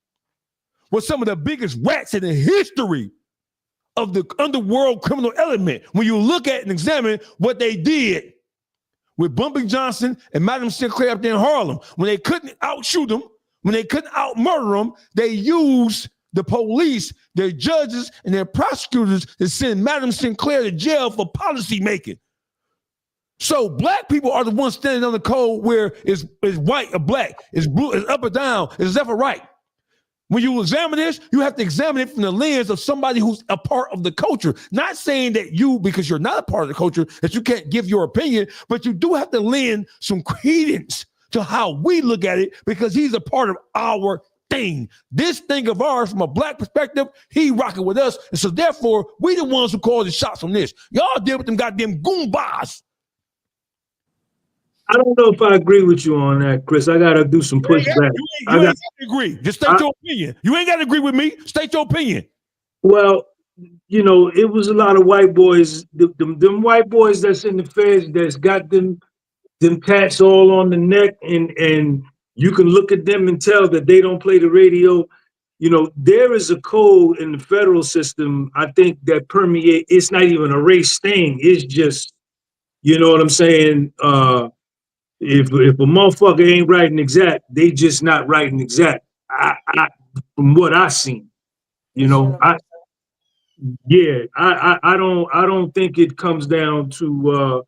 were some of the biggest rats in the history of the underworld criminal element. When you look at and examine what they did with Bumpy Johnson and Madam Sinclair up there in Harlem, when they couldn't outshoot them, when they couldn't out-murder them, they used the police, their judges, and their prosecutors to send Madam Sinclair to jail for policy making. So Black people are the ones standing on the code where it's white or black, it's blue, it's up or down, it's left or right. When you examine this, you have to examine it from the lens of somebody who's a part of the culture. Not saying that you, because you're not a part of the culture, that you can't give your opinion, but you do have to lend some credence to how we look at it, because he's a part of our thing. This thing of ours, from a Black perspective, he rocking with us. And so therefore, we the ones who call the shots on this. Y'all deal with them goddamn goombas. I don't know if I agree with you on that, Chris. I gotta do some pushback. You ain't got to agree. Just state your opinion. You ain't got to agree with me. State your opinion. Well, you know, it was a lot of white boys. Them white boys that's in the feds that's got them tats all on the neck, and you can look at them and tell that they don't play the radio. You know, there is a code in the federal system, I think, that permeate. It's not even a race thing. It's just, you know what I'm saying? If a motherfucker ain't writing exact, they just not writing exact. I from what I seen, you know, I don't think it comes down to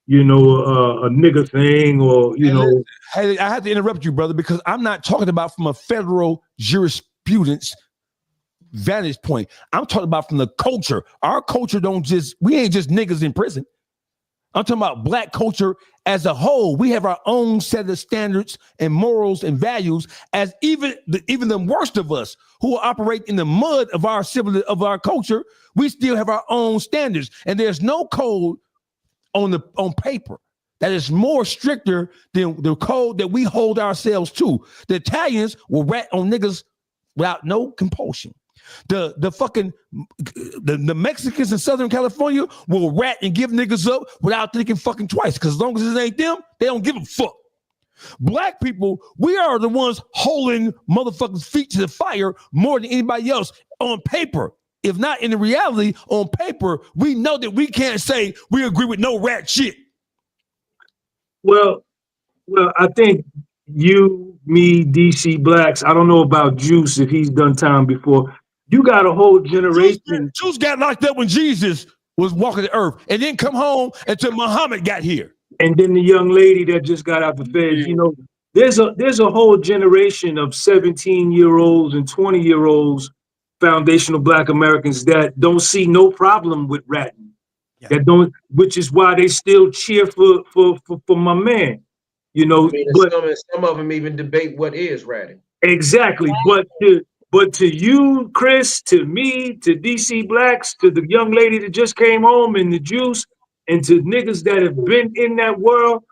you know, a nigga thing or, you know. Hey, I have to interrupt you, brother, because I'm not talking about from a federal jurisprudence vantage point. I'm talking about from the culture. Our culture we ain't just niggas in prison. I'm talking about black culture as a whole. We have our own set of standards and morals and values, as even the worst of us who operate in the mud of our culture, we still have our own standards. And there's no code on paper that is more stricter than the code that we hold ourselves to. The Italians will rat on niggas without no compulsion. The Mexicans in Southern California will rat and give niggas up without thinking fucking twice, because as long as it ain't them, they don't give a fuck. Black people, we are the ones holding motherfuckers' feet to the fire more than anybody else on paper. If not in the reality, on paper, we know that we can't say we agree with no rat shit. Well, I think you, me, DC Blacks, I don't know about Juice if he's done time before. You got a whole generation. Juice got locked up when Jesus was walking the earth and didn't come home until Muhammad got here. And then the young lady that just got out the feds, you know, there's a whole generation of 17-year-olds and 20-year-olds, foundational Black Americans that don't see no problem with ratting. Yeah. That don't, which is why they still cheer for my man. You know, I mean, some of them even debate what is ratting. Exactly, but to you, Chris, to me, to DC Blacks, to the young lady that just came home and the Juice, and to niggas that have been in that world,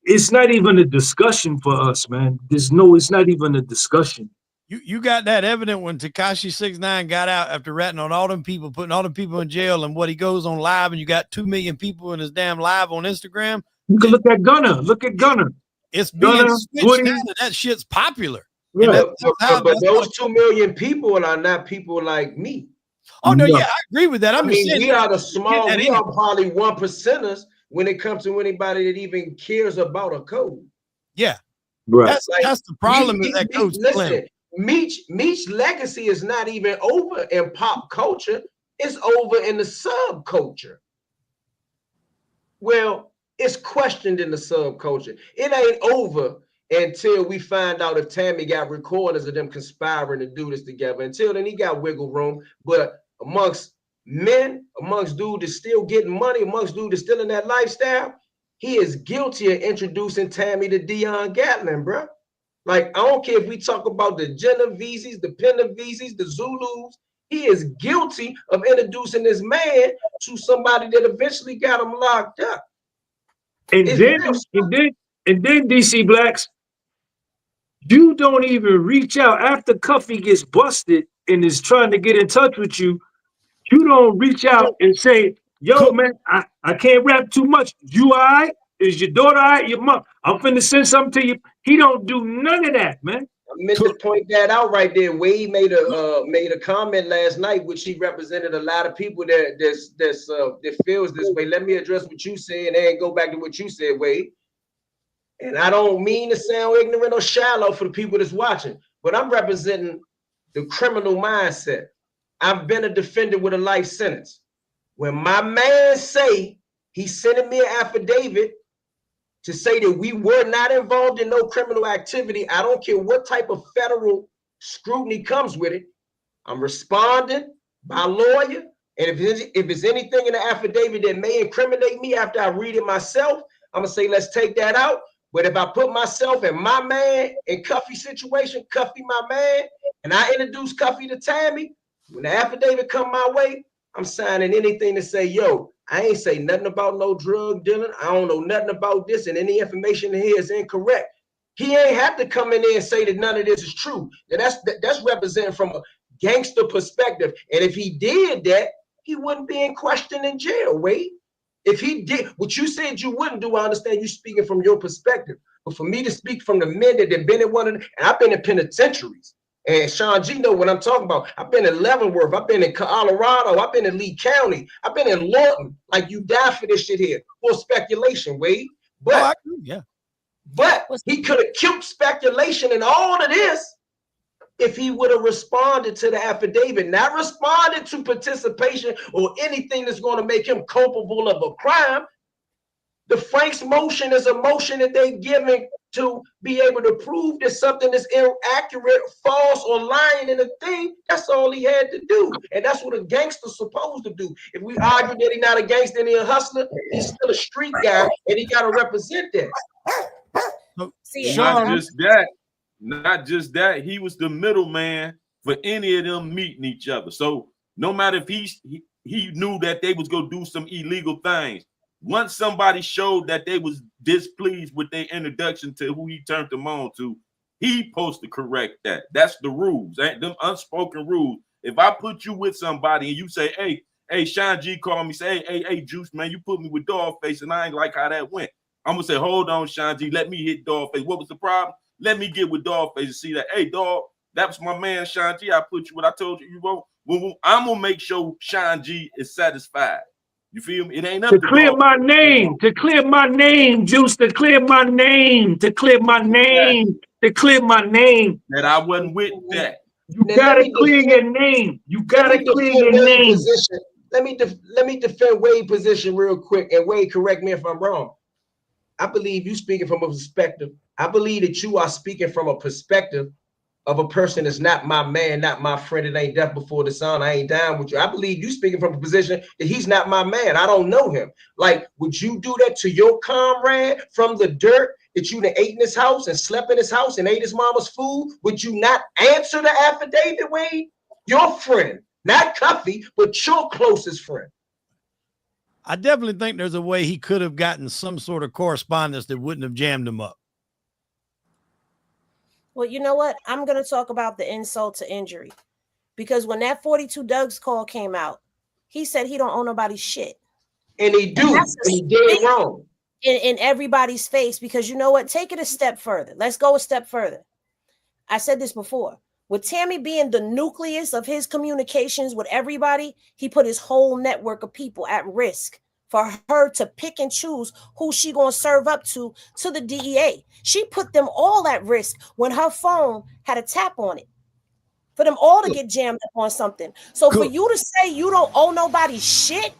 it's not even a discussion for us, man. It's not even a discussion. You got that evident when Tekashi 6ix9ine got out after ratting on all them people, putting all them people in jail, and what he goes on live, and you got 2 million people in his damn live on Instagram. You can look at Gunna. Look at Gunna. It's being switched now that shit's popular. Yeah. But those 2 million people are not people like me. Oh no, yeah, I agree with that. I mean, we are the small, we are probably 1%ers when it comes to anybody that even cares about a code. Yeah, right. That's the problem with that coach. Listen, Meech's legacy is not even over in pop culture. It's over in the subculture. Well, it's questioned in the subculture. It ain't over until we find out if Tammy got recordings of them conspiring to do this together. Until then, he got wiggle room. But amongst men, amongst dudes that's still getting money, amongst dudes that's still in that lifestyle, he is guilty of introducing Tammy to Dion Gatlin, bro. Like, I don't care if we talk about the Genoveses, the Pennaveses, the Zulus. He is guilty of introducing this man to somebody that eventually got him locked up. And then DC Blacks, you don't even reach out after Cuffy gets busted and is trying to get in touch with you. You don't reach out and say, yo, man, I can't rap too much. You all right? Is your daughter all right? Your mom? I'm finna send something to you. He don't do none of that, man. I meant to point that out right there. Wade made a comment last night, which he represented a lot of people that feels this way. Let me address what you said and then go back to what you said, Wade. And I don't mean to sound ignorant or shallow for the people that's watching, but I'm representing the criminal mindset. I've been a defender with a life sentence. When my man say he's sending me an affidavit to say that we were not involved in no criminal activity, I don't care what type of federal scrutiny comes with it. I'm responding by lawyer. And if there's anything in the affidavit that may incriminate me after I read it myself, I'm gonna say, let's take that out. But if I put myself and my man in Cuffy situation, Cuffy my man, and I introduce Cuffy to Tammy, when the affidavit come my way, I'm signing anything to say, yo, I ain't say nothing about no drug dealing. I don't know nothing about this, and any information in here is incorrect. He ain't have to come in there and say that none of this is true. And that's representing from a gangster perspective. And if he did that, he wouldn't be in question in jail, Wade. If he did what you said you wouldn't do, I understand you speaking from your perspective. But for me to speak from the men that have been in one of them, and I've been in penitentiaries, and Sean G know what I'm talking about. I've been in Leavenworth, I've been in Colorado, I've been in Lee County, I've been in Lawton. Like, you die for this shit here for speculation, Wade. But But he could have killed speculation and all of this if he would have responded to the affidavit, not responded to participation or anything that's going to make him culpable of a crime. The Frank's motion is a motion that they're giving to be able to prove that something is inaccurate, false, or lying in a thing. That's all he had to do. And that's what a gangster's supposed to do. If we argue that he's not a gangster and he's a hustler, he's still a street guy, and he got to represent that. Not just that, he was the middleman for any of them meeting each other. So no matter if he knew that they was gonna do some illegal things, once somebody showed that they was displeased with their introduction to who he turned them on to, he supposed to correct that. That's the rules, ain't them unspoken rules. If I put you with somebody and you say, hey, Sean G called me, say, hey, Juice, man, you put me with Dogface and I ain't like how that went. I'm gonna say, hold on, Sean G, let me hit Dogface. What was the problem? Let me get with Dogface and see that. Hey, dog, that was my man, Sean G. I put you what I told you won't. I'm gonna make sure Sean G is satisfied. You feel me? It ain't up to clear my name, to clear my name, Juice, to clear my name, to clear my name, to clear my name. That I wasn't with that. You gotta clear your name. You gotta clear your name. Let me defend Wade's position real quick, and Wade, correct me if I'm wrong. I believe you speaking from a perspective. I believe that you are speaking from a perspective of a person that's not my man, not my friend. It ain't death before the sun. I ain't down with you. I believe you speaking from a position that he's not my man. I don't know him. Like, would you do that to your comrade from the dirt that you done ate in his house and slept in his house and ate his mama's food? Would you not answer the affidavit, Wade? Your friend, not Cuffy, but your closest friend. I definitely think there's a way he could have gotten some sort of correspondence that wouldn't have jammed him up. Well, you know what? I'm going to talk about the insult to injury, because when that 42 Doug's call came out, he said he don't owe nobody shit. And he do. And he did wrong. In everybody's face, because you know what? Take it a step further. Let's go a step further. I said this before. With Tammy being the nucleus of his communications with everybody, he put his whole network of people at risk for her to pick and choose who she gonna serve up to the DEA. She put them all at risk when her phone had a tap on it, for them all to get jammed up on something. So for you to say you don't owe nobody shit,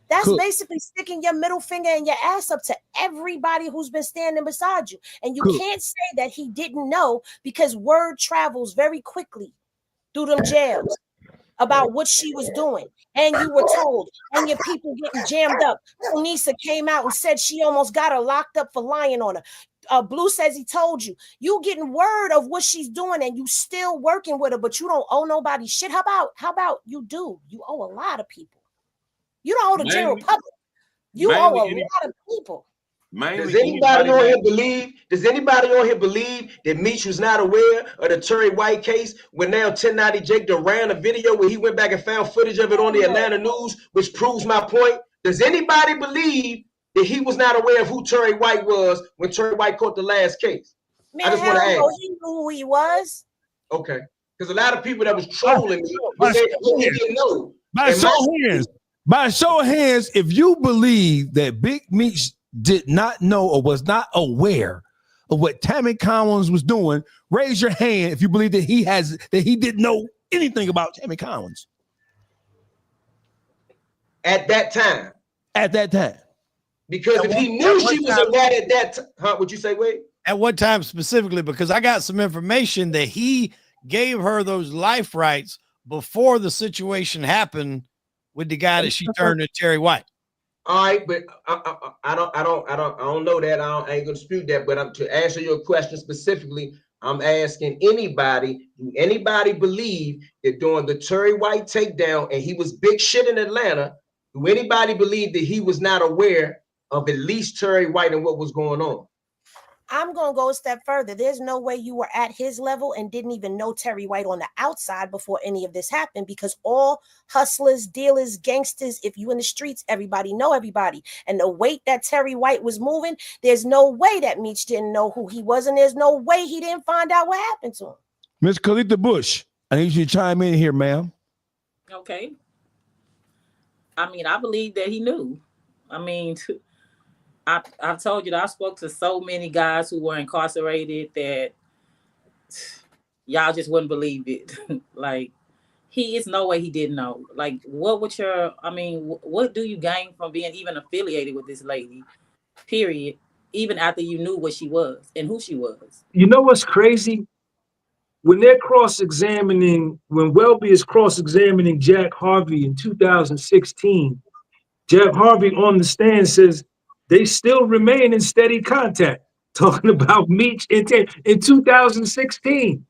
that's basically sticking your middle finger and your ass up to everybody who's been standing beside you. And you can't say that he didn't know, because word travels very quickly through them jails about what she was doing. And you were told, and your people getting jammed up. Onisa came out and said she almost got her locked up for lying on her. Blue says he told you. You getting word of what she's doing and you still working with her, but you don't owe nobody shit. How about you do? You owe a lot of people. You don't owe the general public. You owe a lot of people. Does anybody on here believe that Meech was not aware of the Terry White case, when now 1090 Jake done ran a video where he went back and found footage of it on the Atlanta News, which proves my point? Does anybody believe that he was not aware of who Terry White was when Terry White caught the last case? Man, I just want to ask. He knew who he was. Okay. Because a lot of people that was trolling me, they didn't know. By show of hands, if you believe that Big Meech did not know or was not aware of what Tammy Collins was doing, raise your hand if you believe that he didn't know anything about Tammy Collins. At that time. Because if he knew she was a rat at that time, would you say, wait? At what time specifically? Because I got some information that he gave her those life rights before the situation happened with the guy that she turned to Terry White. All right, but I don't know that. I ain't gonna dispute that. But to answer your question specifically, I'm asking anybody, do anybody believe that during the Terry White takedown and he was big shit in Atlanta, Do anybody believe that he was not aware of at least Terry White and what was going on? I'm going to go a step further. There's no way you were at his level and didn't even know Terry White on the outside before any of this happened, because all hustlers, dealers, gangsters, if you in the streets, everybody know everybody. And the weight that Terry White was moving, there's no way that Meech didn't know who he was, and there's no way he didn't find out what happened to him. Miss Khalita Bush, I need you to chime in here, ma'am. Okay. I mean, I believe that he knew. I mean, I've told you that I spoke to so many guys who were incarcerated that y'all just wouldn't believe it. Like, he is no way he didn't know. Like, what do you gain from being even affiliated with this lady, period, even after you knew what she was and who she was? You know what's crazy? When they're cross-examining, when Welby is cross-examining Jack Harvey in 2016, Jack Harvey on the stand says, they still remain in steady contact, talking about Meech in 2016.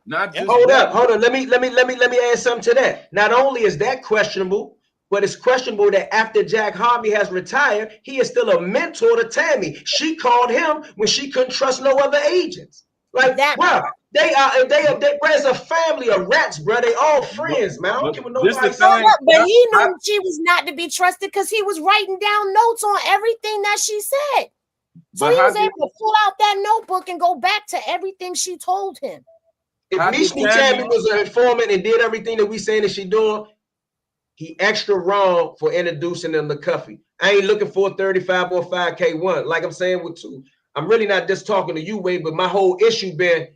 Not just hold on. Let me add something to that. Not only is that questionable, but it's questionable that after Jack Harvey has retired, he is still a mentor to Tammy. She called him when she couldn't trust no other agents. Like that, bro. They as a family of rats, bro. They all friends, man. I don't give a nobody. But he knew she was not to be trusted because he was writing down notes on everything that she said. So he was able to pull out that notebook and go back to everything she told him. If Meech Tammy was an informant and did everything that we saying that she doing, he extra wrong for introducing them to Cuffy. I ain't looking for a 35 or 5K1. Like I'm saying with two. I'm really not just talking to you, Wade, but my whole issue been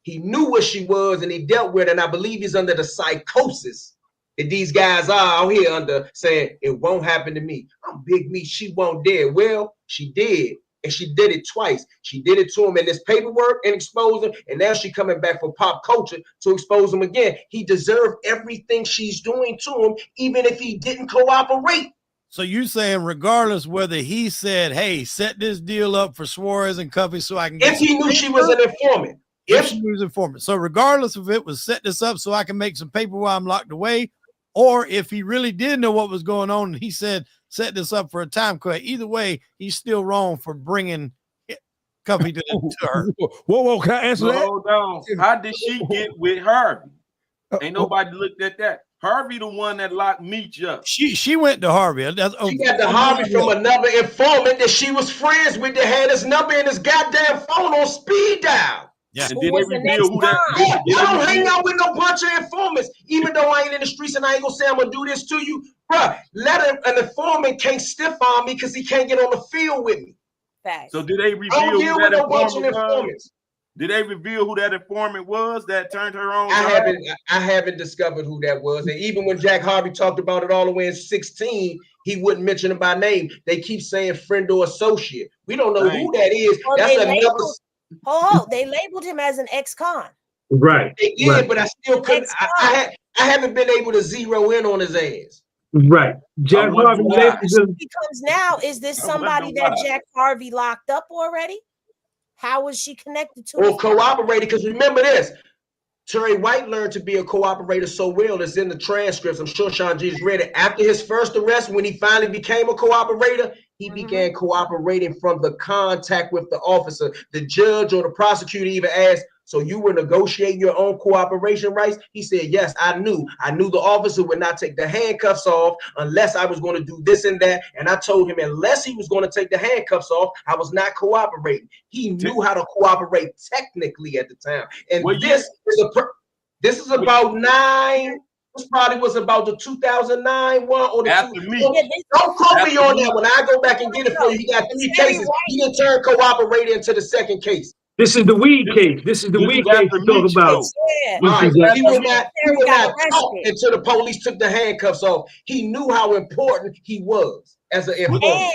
he knew what she was and he dealt with it, and I believe he's under the psychosis that these guys are out here under, saying it won't happen to me. I'm Big Meech, she won't dare. Well, she did, and she did it twice. She did it to him in this paperwork and expose him, and now she coming back for pop culture to expose him again. He deserved everything she's doing to him, even if he didn't cooperate. So you're saying regardless whether he said, hey, set this deal up for Suarez and Cuffy so I can get if he knew she was an informant. If she was an informant. So regardless if it was set this up so I can make some paper while I'm locked away, or if he really did know what was going on and he said, set this up for a time cut, either way, he's still wrong for bringing Cuffy to her. Whoa, can I answer that? Hold on. How did she get with Harvey? Ain't nobody looked at that. Harvey the one that locked Meech up. She went to Harvey. She got the Harvey from another informant that she was friends with that had his number in his goddamn phone on speed dial. Yeah. And did they reveal who that? I don't hang out with no bunch of informants, even though I ain't in the streets and I ain't gonna say I'm gonna do this to you. Bruh, an informant can't stiff on me because he can't get on the field with me. Facts. So did they reveal who that informant was? Did they reveal who that informant was that turned her on? I haven't discovered who that was. And even when Jack Harvey talked about it all the way in 16, he wouldn't mention it by name. They keep saying friend or associate. We don't know who that is. Well, that's they labeled him as an ex-con. Right. They did, right. But I still couldn't. I haven't been able to zero in on his ass. Right. Jack Harvey becomes now, is this somebody that Jack Harvey locked up already? How was she connected to or cooperated? Because remember this, Terry White learned to be a cooperator so well. It's in the transcripts. I'm sure Sean G's read it. After his first arrest, when he finally became a cooperator, he began cooperating from the contact with the officer. The judge or the prosecutor even asked, so you were negotiating your own cooperation rights? He said, yes, I knew. I knew the officer would not take the handcuffs off unless I was going to do this and that. And I told him unless he was going to take the handcuffs off, I was not cooperating. He knew how to cooperate technically at the time. And this is about nine. This probably was about the 2009 one or the after two. Me. Don't quote me on that. When I go back and get it for you, he got 3 cases. He didn't turn cooperator into the second case. This is the weed case. This is the weed case to talk about. He was not talk until the police took the handcuffs off. He knew how important he was as an informant.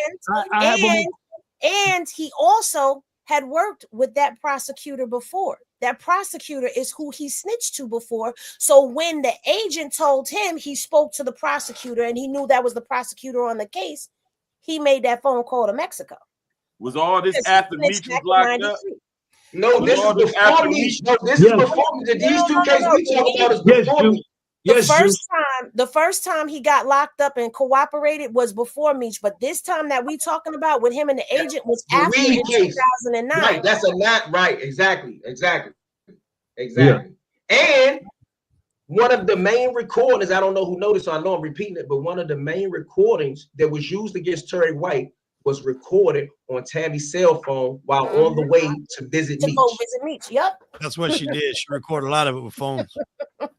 And he also had worked with that prosecutor before. That prosecutor is who he snitched to before. So when the agent told him, he spoke to the prosecutor and he knew that was the prosecutor on the case, he made that phone call to Mexico. Was all this after Meech was locked up? No, this is before Meech. No, this is before Meech. These two cases we talk about is before Meech. The first time the first time he got locked up and cooperated was before Meech, but this time that we talking about with him and the agent was after in 2009. Right, that's a not right. Exactly. Yeah. And one of the main recordings, I don't know who noticed, so I know I'm repeating it, but one of the main recordings that was used against Terry White was recorded on Tammy's cell phone while on the way to visit Meech. Go visit Meech. Yep. That's what she did. She recorded a lot of it with phones.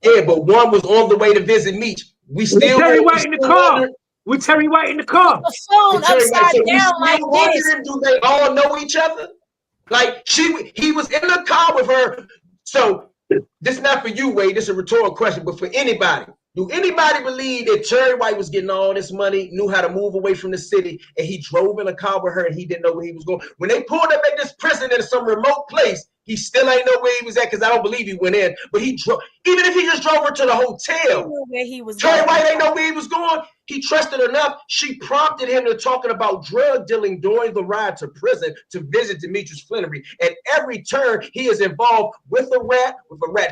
Yeah, but one was on the way to visit Meech. We still Terry White in the car. With Terry White in the car. The phone upside down like this. Do they all know each other? Like he was in the car with her. So this is not for you, Wade. This is a rhetorical question, but for anybody. Do anybody believe that Terry White was getting all this money, knew how to move away from the city, and he drove in a car with her and he didn't know where he was going? When they pulled up at this prison in some remote place, he still ain't know where he was at because I don't believe he went in. But he drove, even if he just drove her to the hotel, where he was Terry White ain't know where he was going. He trusted enough. She prompted him to talking about drug dealing during the ride to prison to visit Demetrius Flannery. At every turn, he is involved with a rat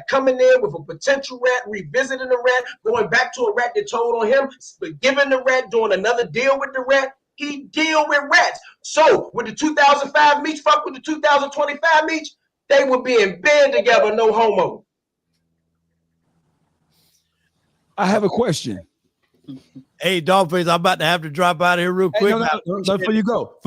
coming in, with a potential rat, revisiting the rat, going back to a rat that told on him, giving the rat, doing another deal with the rat. He deal with rats. So with the 2005 Meech, fuck with the 2025 Meech, they would be in bed together, no homo. I have a question. Hey, Dogface, I'm about to have to drop out of here real quick. No, before you go.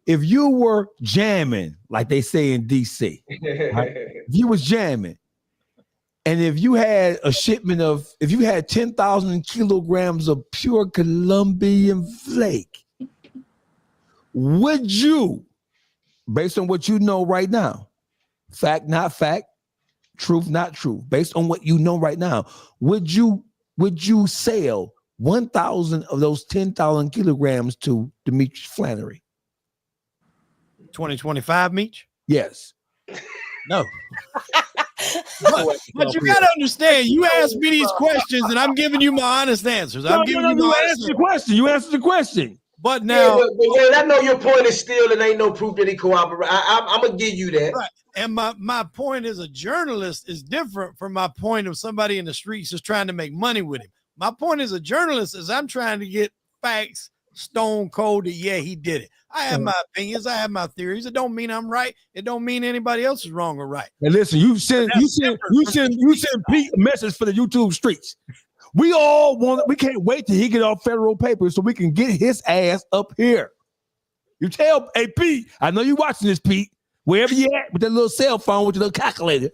If you were jamming, like they say in DC, right? If you was jamming, and if you had a shipment of, if you had 10,000 kilograms of pure Colombian flake, would you, based on what you know right now, fact, not fact, truth, not truth, based on what you know right now, would you sell 1,000 of those 10,000 kilograms to Demetrius Flannery? 2025 Meech? Yes. No. But you got to understand, you asked me these questions and I'm giving you my honest answers. You answered the question. You answered the question. But now, I know your point is still it ain't no proof that he cooperated. I'm gonna give you that. Right. And my point as a journalist is different from my point of somebody in the streets just trying to make money with him. My point as a journalist is I'm trying to get facts stone cold that he did it. I have my opinions, I have my theories. It don't mean I'm right. It don't mean anybody else is wrong or right. And listen, you send Pete a message for the YouTube streets. We can't wait till he get off federal papers so we can get his ass up here. You tell, hey, Pete, I know you watching this, Pete. Wherever you at with that little cell phone with your little calculating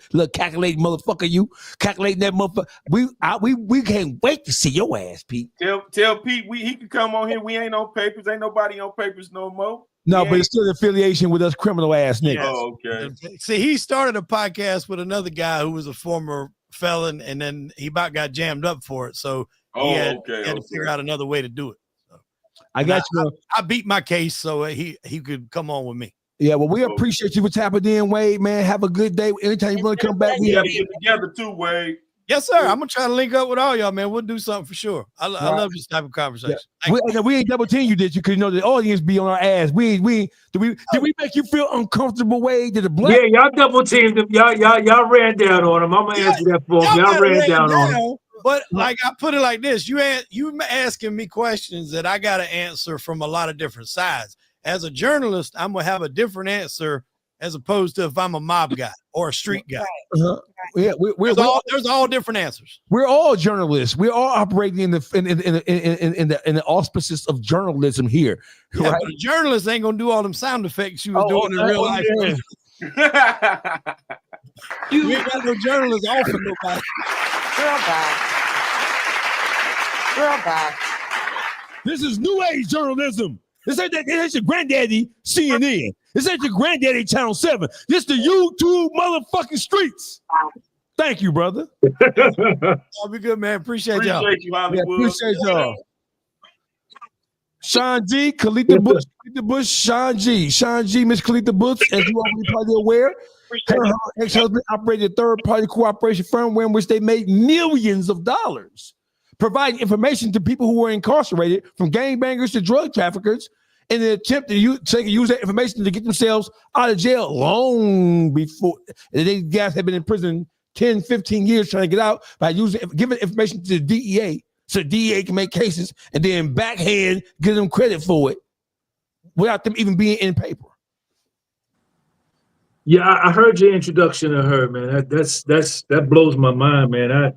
motherfucker, you calculating that motherfucker. We can't wait to see your ass, Pete. Tell Pete he can come on here. We ain't on papers. Ain't nobody on papers no more. No, but it's still an affiliation with us criminal ass niggas. Oh, okay. See, he started a podcast with another guy who was a former felon, and then he about got jammed up for it. So he had to figure out another way to do it. So, I got you. I beat my case so he could come on with me. Yeah, well, we appreciate you for tapping in, Wade, man. Have a good day. Anytime you want to come back, we gotta get together too, Wade. Yes, sir. I'm gonna try to link up with all y'all, man. We'll do something for sure. I love this type of conversation. Yeah. We ain't double team you, did you? Because you know the audience be on our ass. Did we make you feel uncomfortable, Wade? Did the black? Yeah, y'all double teamed him. Y'all ran down on him. I'm gonna answer that for him. Y'all ran down on him. But like I put it like this: you asking me questions that I got to answer from a lot of different sides. As a journalist, I'm gonna have a different answer as opposed to if I'm a mob guy or a street guy. Yeah, there's all different answers. We're all journalists. We're all operating in the auspices of journalism here. Yeah, right? But a journalist ain't gonna do all them sound effects you was doing in real life. You ain't got no journalists offer nobody. Girl, bye. This is new age journalism. This ain't your granddaddy CNN. This ain't your granddaddy Channel 7. This the YouTube motherfucking streets. Thank you, brother. I'll be good, man. Appreciate y'all. Appreciate y'all. Sean G, Khalita Bush, Sean G, Miss Khalita Bush, as you already probably aware, her ex-husband operated a third-party cooperation firm in which they made millions of dollars, providing information to people who were incarcerated, from gangbangers to drug traffickers, in an attempt to use that information to get themselves out of jail long before. And they guys have been in prison 10, 15 years trying to get out by giving information to the DEA so the DEA can make cases and then backhand give them credit for it without them even being in paper. Yeah, I heard your introduction of her, man. That blows my mind, man.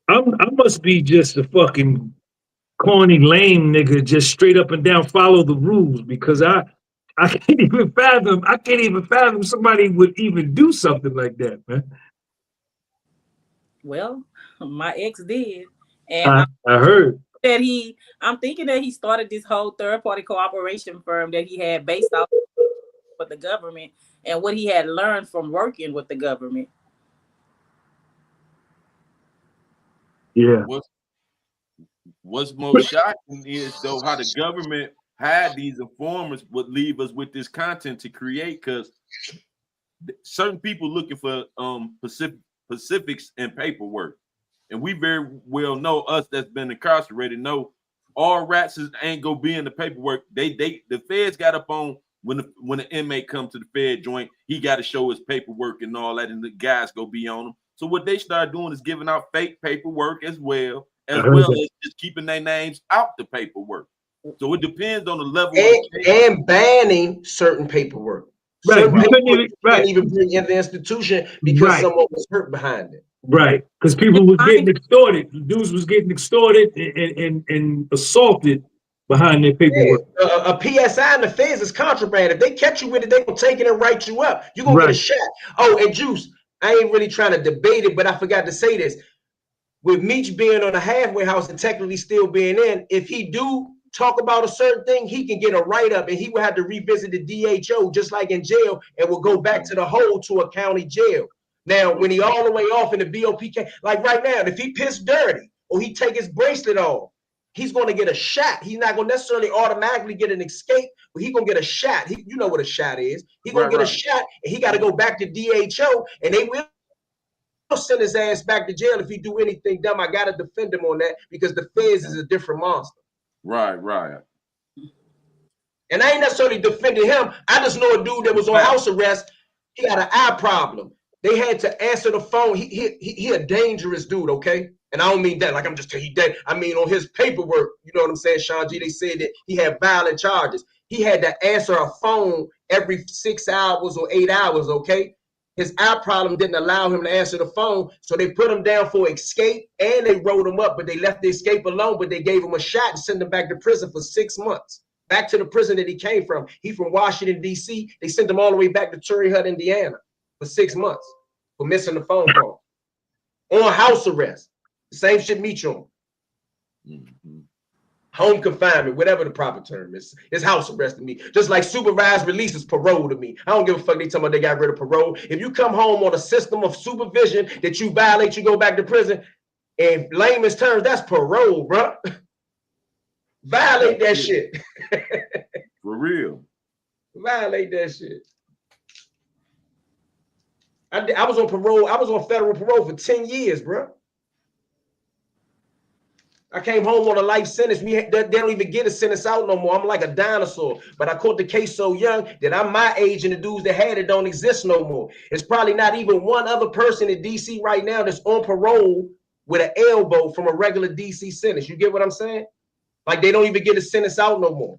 I must be just a fucking corny, lame nigga, just straight up and down follow the rules, because I can't even fathom somebody would even do something like that, man. Well, my ex did, and I heard that I'm thinking that he started this whole third-party cooperation firm that he had based off with the government and what he had learned from working with the government. Yeah. What's most shocking is though how the government had these informers would leave us with this content to create, because certain people looking for specifics and paperwork, and we very well know, us that's been incarcerated know all rats ain't gonna be in the paperwork. The feds got up on when the inmate comes to the Fed joint, he got to show his paperwork and all that, and the guys go be on him. So what they start doing is giving out fake paperwork as well as just keeping their names out the paperwork. So it depends on the level and banning certain paperwork. Right. Certain paperwork can't even bring in the institution because someone was hurt behind it. Right. Because people was getting extorted. Dudes was getting extorted and assaulted behind their paperwork. Yeah. A PSI in the feds is contraband. If they catch you with it, they gonna take it and write you up. You're gonna get a shot. Oh, and Juice, I ain't really trying to debate it, but I forgot to say this. With Meech being on a halfway house and technically still being in, if he do talk about a certain thing, he can get a write-up and he will have to revisit the DHO just like in jail and will go back to the hole to a county jail. Now, when he all the way off in the BOPK, like right now, if he piss dirty or he take his bracelet off, he's going to get a shot. He's not going to necessarily automatically get an escape, but he's going to get a shot. You know what a shot is. He's going to get a shot and he got to go back to DHO and they will send his ass back to jail if he do anything dumb. I got to defend him on that because the feds is a different monster. Right. And I ain't necessarily defending him. I just know a dude that was on house arrest. He had an eye problem. They had to answer the phone. He a dangerous dude, okay? And I don't mean that like I'm just telling you that. I mean on his paperwork, you know what I'm saying, Sean G, they said that he had violent charges. He had to answer a phone every 6 hours or 8 hours, okay? His eye problem didn't allow him to answer the phone, so they put him down for escape and they wrote him up, but they left the escape alone, but they gave him a shot and sent him back to prison for 6 months. Back to the prison that he came from. He from Washington, D.C. They sent him all the way back to Torrey Hut, Indiana for 6 months for missing the phone call. On house arrest. The same shit Meech on. Home confinement, whatever the proper term is. It's house arrest to me. Just like supervised release is parole to me. I don't give a fuck they talking about they got rid of parole. If you come home on a system of supervision that you violate, you go back to prison. In layman's terms, that's parole, bro. Violate that shit. For real. Violate that shit. I was on parole. I was on federal parole for 10 years, bro. I came home on a life sentence. They don't even get a sentence out no more. I'm like a dinosaur. But I caught the case so young that I'm my age and the dudes that had it don't exist no more. It's probably not even one other person in DC right now that's on parole with an elbow from a regular DC sentence. You get what I'm saying? Like they don't even get a sentence out no more.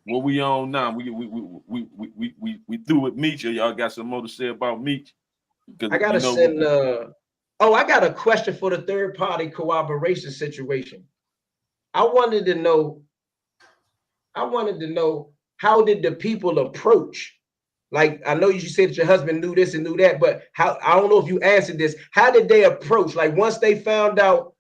What we on now? We through with Meech. Y'all got some more to say about Meech? I gotta send. I got a question for the third party cooperation situation. I wanted to know how did the people approach? Like I know you said that your husband knew this and knew that, but how? I don't know if you answered this. How did they approach? Like once they found out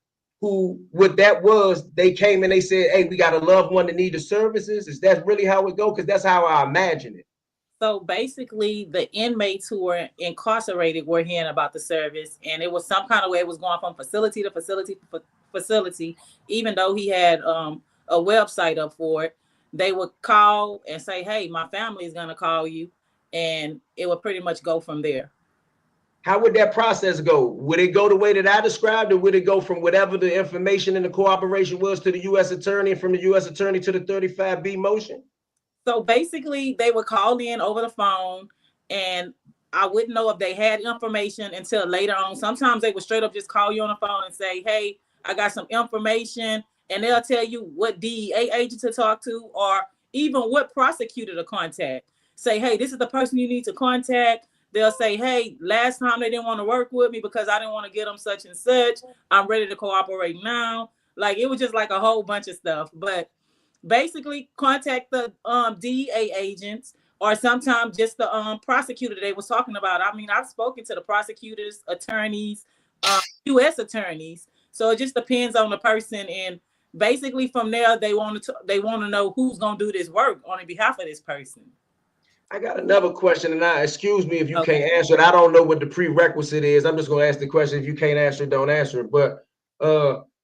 what that was, they came and they said, hey, we got a loved one that need the services. Is that really how it go? Because that's how I imagine it. So basically the inmates who were incarcerated were hearing about the service, and it was some kind of way it was going from facility to facility, even though he had a website up for it. they would call and say, hey, my family is going to call you. And it would pretty much go from there. How would that process go? Would it go the way that I described, or would it go from whatever the information in the cooperation was to the U.S. attorney, and from the U.S. attorney to the 35B motion? So basically, they would call in over the phone, and I wouldn't know if they had information until later on. Sometimes they would straight up just call you on the phone and say, hey, I got some information, and they'll tell you what DEA agent to talk to, or even what prosecutor to contact. Say, hey, this is the person you need to contact. They'll say, hey, last time they didn't want to work with me because I didn't want to get them such and such. I'm ready to cooperate now. Like, it was just like a whole bunch of stuff. But basically, contact the DEA agents, or sometimes just the prosecutor they was talking about. I mean, I've spoken to the prosecutors, attorneys, U.S. attorneys. So it just depends on the person. And basically from there, they want to know who's going to do this work on behalf of this person. I got another question, and excuse me if you can't answer it. I don't know what the prerequisite is. I'm just going to ask the question. If you can't answer it, don't answer it. But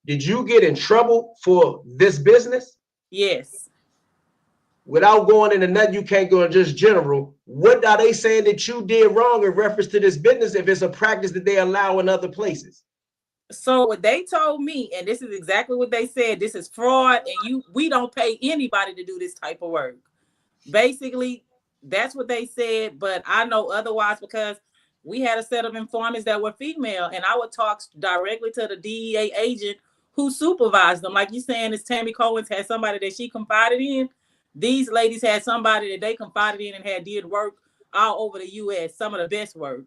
did you get in trouble for this business? Yes. Without going into nothing, you can't go in just general. What are they saying that you did wrong in reference to this business if it's a practice that they allow in other places? So what they told me, and this is exactly what they said, this is fraud, and we don't pay anybody to do this type of work. Basically, that's what they said, but I know otherwise because we had a set of informants that were female, and I would talk directly to the DEA agent who supervised them. Like you're saying, this Tammy Cohen's had somebody that she confided in. These ladies had somebody that they confided in and did work all over the U.S., some of the best work.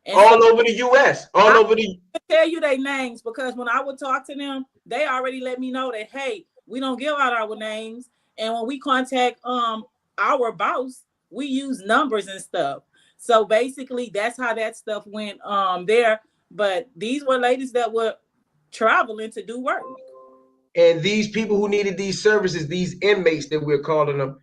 And over the U.S., over the... I tell you their names because when I would talk to them, they already let me know that, hey, we don't give out our names. And when we contact our boss, we use numbers and stuff. So basically, that's how that stuff went there. But these were ladies that were traveling to do work. And these people who needed these services, these inmates that we're calling them,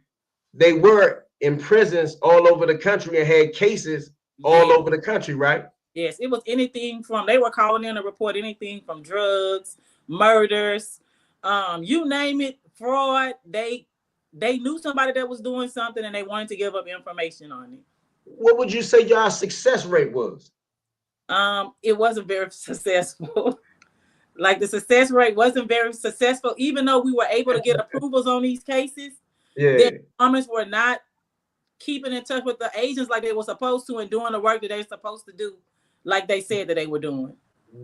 they were in prisons all over the country and had cases all over the country, right? Yes, it was anything from, they were calling in to report anything from drugs, murders, you name it, fraud. They knew somebody that was doing something and they wanted to give up information on it. What would you say your success rate was? It wasn't very successful. Like the success rate wasn't very successful, even though we were able to get approvals on these cases. Yeah. The informants were not keeping in touch with the agents like they were supposed to and doing the work that they were supposed to do, like they said that they were doing.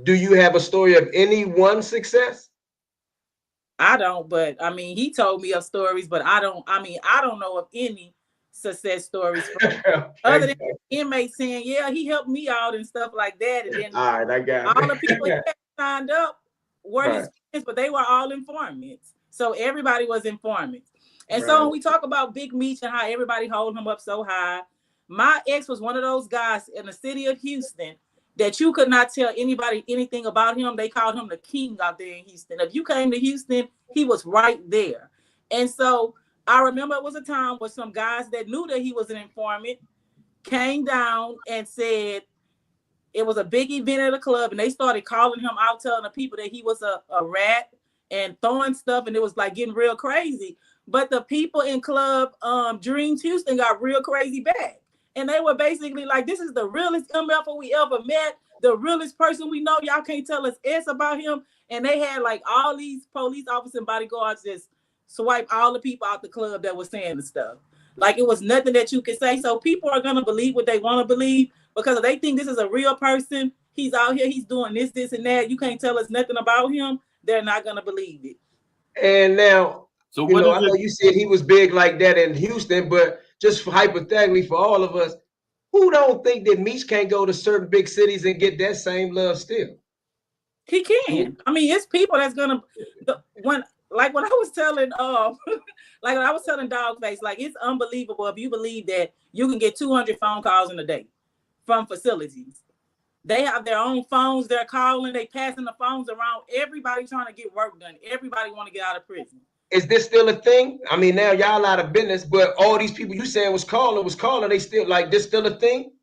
Do you have a story of any one success? I don't, but I mean, he told me of stories, but I don't know of any success stories other than inmates saying, yeah, he helped me out and stuff like that. And then all right, I got all the people that signed up were his friends, but they were all informants. So everybody was informants. And so when we talk about Big Meech and how everybody hold him up so high, my ex was one of those guys in the city of Houston that you could not tell anybody anything about him. They called him the king out there in Houston. If you came to Houston, he was right there. And so I remember it was a time where some guys that knew that he was an informant came down and said it was a big event at a club, and they started calling him out, telling the people that he was a rat and throwing stuff, and it was like getting real crazy. But the people in Club Dreams Houston got real crazy back. And they were basically like, this is the realest MF we ever met, the realest person we know. Y'all can't tell us S about him. And they had like all these police officers and bodyguards just swipe all the people out the club that was saying the stuff. Like it was nothing that you could say. So people are going to believe what they want to believe because if they think this is a real person, he's out here, he's doing this, this, and that. You can't tell us nothing about him. They're not going to believe it. And now, so I know you said he was big like that in Houston, but just hypothetically for all of us, who don't think that Meech can't go to certain big cities and get that same love still? He can. I mean, it's people that's gonna when I was telling Dogface, like it's unbelievable if you believe that you can get 200 phone calls in a day from facilities. They have their own phones, they're calling, they passing the phones around, everybody trying to get work done. Everybody want to get out of prison. Is this still a thing? I mean, now y'all out of business, but all these people you saying was calling, they still like this still a thing?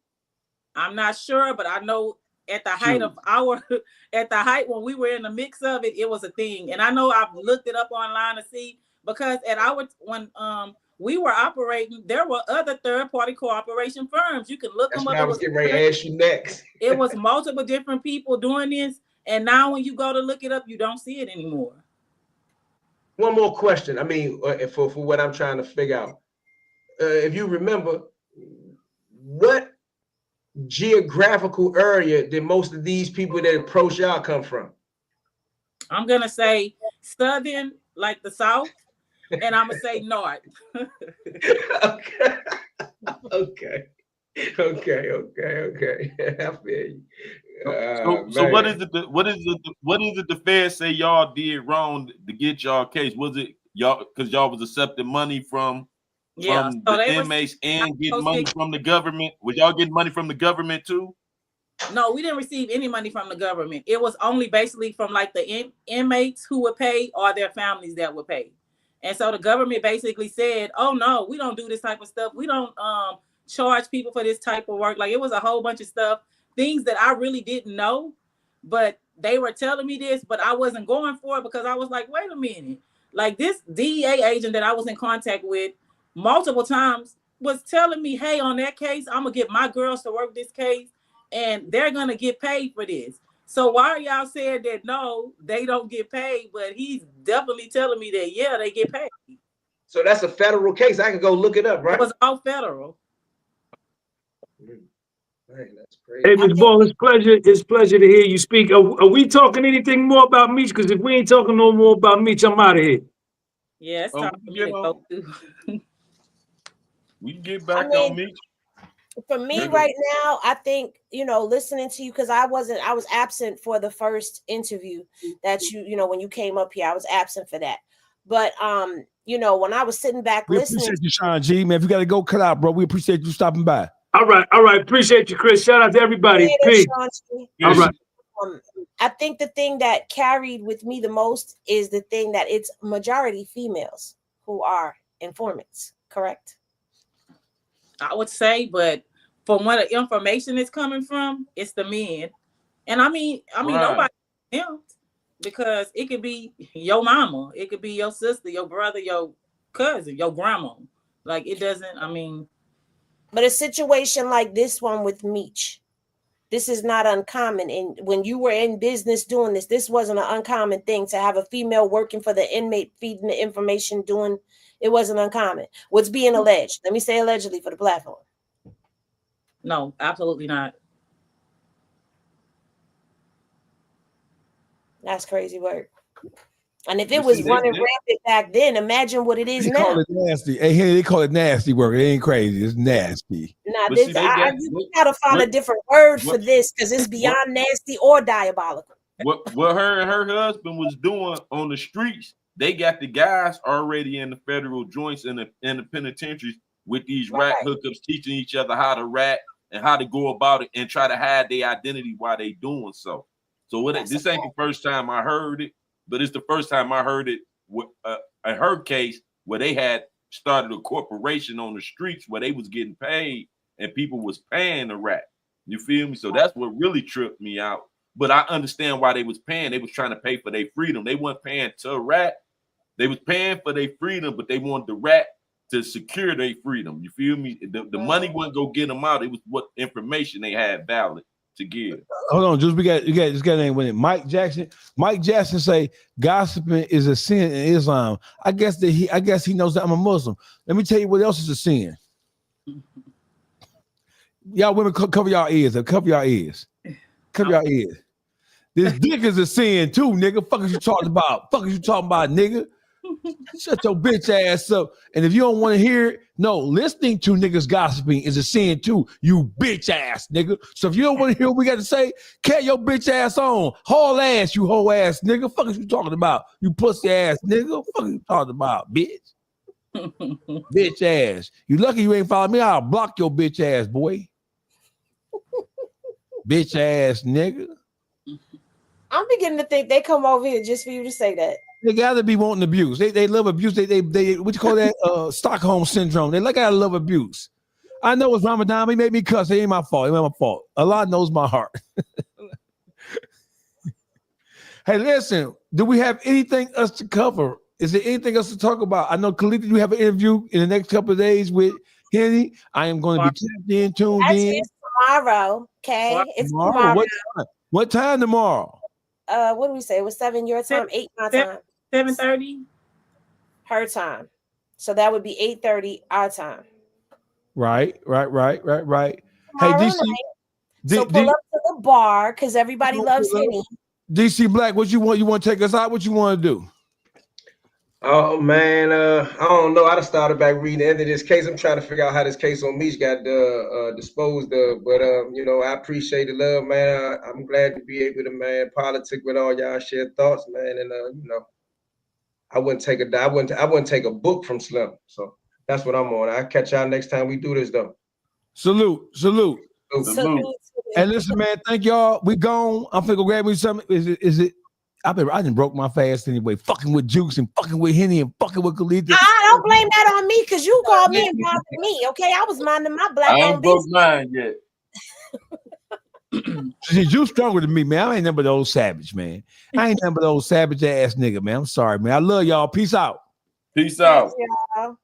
I'm not sure, but I know at the height when we were in the mix of it, it was a thing. And I know I've looked it up online to see, because when we were operating, there were other third-party cooperation firms. You can look them up. I was getting ready to ask you next. It was multiple different people doing this, and now when you go to look it up, you don't see it anymore. One more question. I mean, for what I'm trying to figure out, if you remember, what geographical area did most of these people that approach y'all come from? I'm gonna say southern, like the South. And I'm gonna say north. Okay. I feel you. So what is it? What is it? The Fed say y'all did wrong to get y'all case? Was it y'all because y'all was accepting money from the inmates and getting money from the government? Was y'all getting money from the government too? No, we didn't receive any money from the government. It was only basically from like the inmates who would pay or their families that would pay. And so the government basically said, oh, no, we don't do this type of stuff. We don't charge people for this type of work. Like, it was a whole bunch of stuff, things that I really didn't know. But they were telling me this, but I wasn't going for it because I was like, wait a minute. Like, this DEA agent that I was in contact with multiple times was telling me, hey, on that case, I'm going to get my girls to work this case, and they're going to get paid for this. So why are y'all saying that no, they don't get paid, but he's definitely telling me that, yeah, they get paid. So that's a federal case. I can go look it up, right? It was all federal. Man, that's crazy. Hey, Ms. Ball, it's pleasure to hear you speak. Are we talking anything more about Meech? Because if we ain't talking no more about Meech, I'm out of here. Yeah, it's time for me to go through. We can get back on Meech. For me right now, I think, listening to you, because I was absent for the first interview that when you came up here, I was absent for that. But, when I was sitting back listening. Appreciate you, Sean G, man. If you got to go, cut out, bro. We appreciate you stopping by. All right. Appreciate you, Chris. Shout out to everybody. Peace. All right. I think the thing that carried with me the most is the thing that it's majority females who are informants, correct? I would say, but from where the information is coming from, it's the men. And I mean, right. Nobody else, because it could be your mama, it could be your sister, your brother, your cousin, your grandma. Like, it doesn't, But a situation like this one with Meech, this is not uncommon. And when you were in business doing this wasn't an uncommon thing to have a female working for the inmate, feeding the information, it wasn't uncommon. What's being alleged? Let me say allegedly for the platform. No, absolutely not. That's crazy work. And if it was running rampant back then, imagine what it is now. Call it nasty. Hey, they call it nasty work. It ain't crazy. It's nasty. Now, you gotta find a different word for this because it's beyond nasty or diabolical. What her and her husband was doing on the streets, they got the guys already in the federal joints in the penitentiaries with these rat hookups, teaching each other how to rat and how to go about it and try to hide their identity while they doing so. So this ain't the first time I heard it, but it's the first time I heard it in her case where they had started a corporation on the streets where they was getting paid and people was paying the rat. You feel me? So that's what really tripped me out. But I understand why they was paying. They was trying to pay for their freedom. They weren't paying to a rat. They was paying for their freedom, but they wanted the rat to secure their freedom. You feel me? The money wouldn't go get them out. It was what information they had valid to give. Hold on, just we got this guy named with it. Mike Jackson. Mike Jackson say gossiping is a sin in Islam. I guess he knows that I'm a Muslim. Let me tell you what else is a sin. Y'all women cover y'all ears. Cover y'all ears. Cover y'all ears. This dick is a sin too, nigga. Fuck is you talking about? Fuck is you talking about, nigga? Shut your bitch ass up. And if you don't want to hear it, no, listening to niggas gossiping is a sin too, you bitch ass nigga. So if you don't want to hear what we got to say, carry your bitch ass on. Haul ass, you hoe ass nigga. Fuck is you talking about? You pussy ass nigga. Fuck is you talking about, bitch? Bitch ass. You lucky you ain't follow me. I'll block your bitch ass, boy. Bitch ass nigga. I'm beginning to think they come over here just for you to say that. They gotta be wanting abuse. They love abuse. They what you call that? Stockholm syndrome. They like I love abuse. I know it's Ramadan. He made me cuss. It ain't my fault. It ain't my fault. Allah knows my heart. Hey, listen. Do we have anything else to cover Is there anything else to talk about? I know, Khalid, you have an interview in the next couple of days with Henny. I am going to be tapped in, tuned in. It's tomorrow, okay? It's tomorrow. What time tomorrow? What do we say? It was 7 your time, 8 my time. 7:30 her time. So that would be 8:30 our time. Right. Tomorrow Hey, DC. So pull up to the bar because everybody loves Henny. DC Black, what you want? You want to take us out? What you want to do? Oh man, I don't know. I just started back reading the end of this case. I'm trying to figure out how this case on Meech got disposed of. But you know, I appreciate the love, man. I'm glad to be able to, man, politic with all y'all, share thoughts, man. And you know, I wouldn't take a book from Slim. So that's what I'm on. I'll catch y'all next time we do this, though. Salute. Hey, listen, man. Thank y'all. We gone. I'm finna go grab me something. Is it? I done broke my fast anyway. Fucking with Juice and fucking with Henny and fucking with Khalid. I don't blame that on me because you called me and bothered me. Okay, I was minding my black. I ain't broke mine yet. See, you stronger than me, man. I ain't never the old savage, man. I ain't never the old savage ass nigga, man. I'm sorry, man. I love y'all. Peace out. Peace out. Y'all.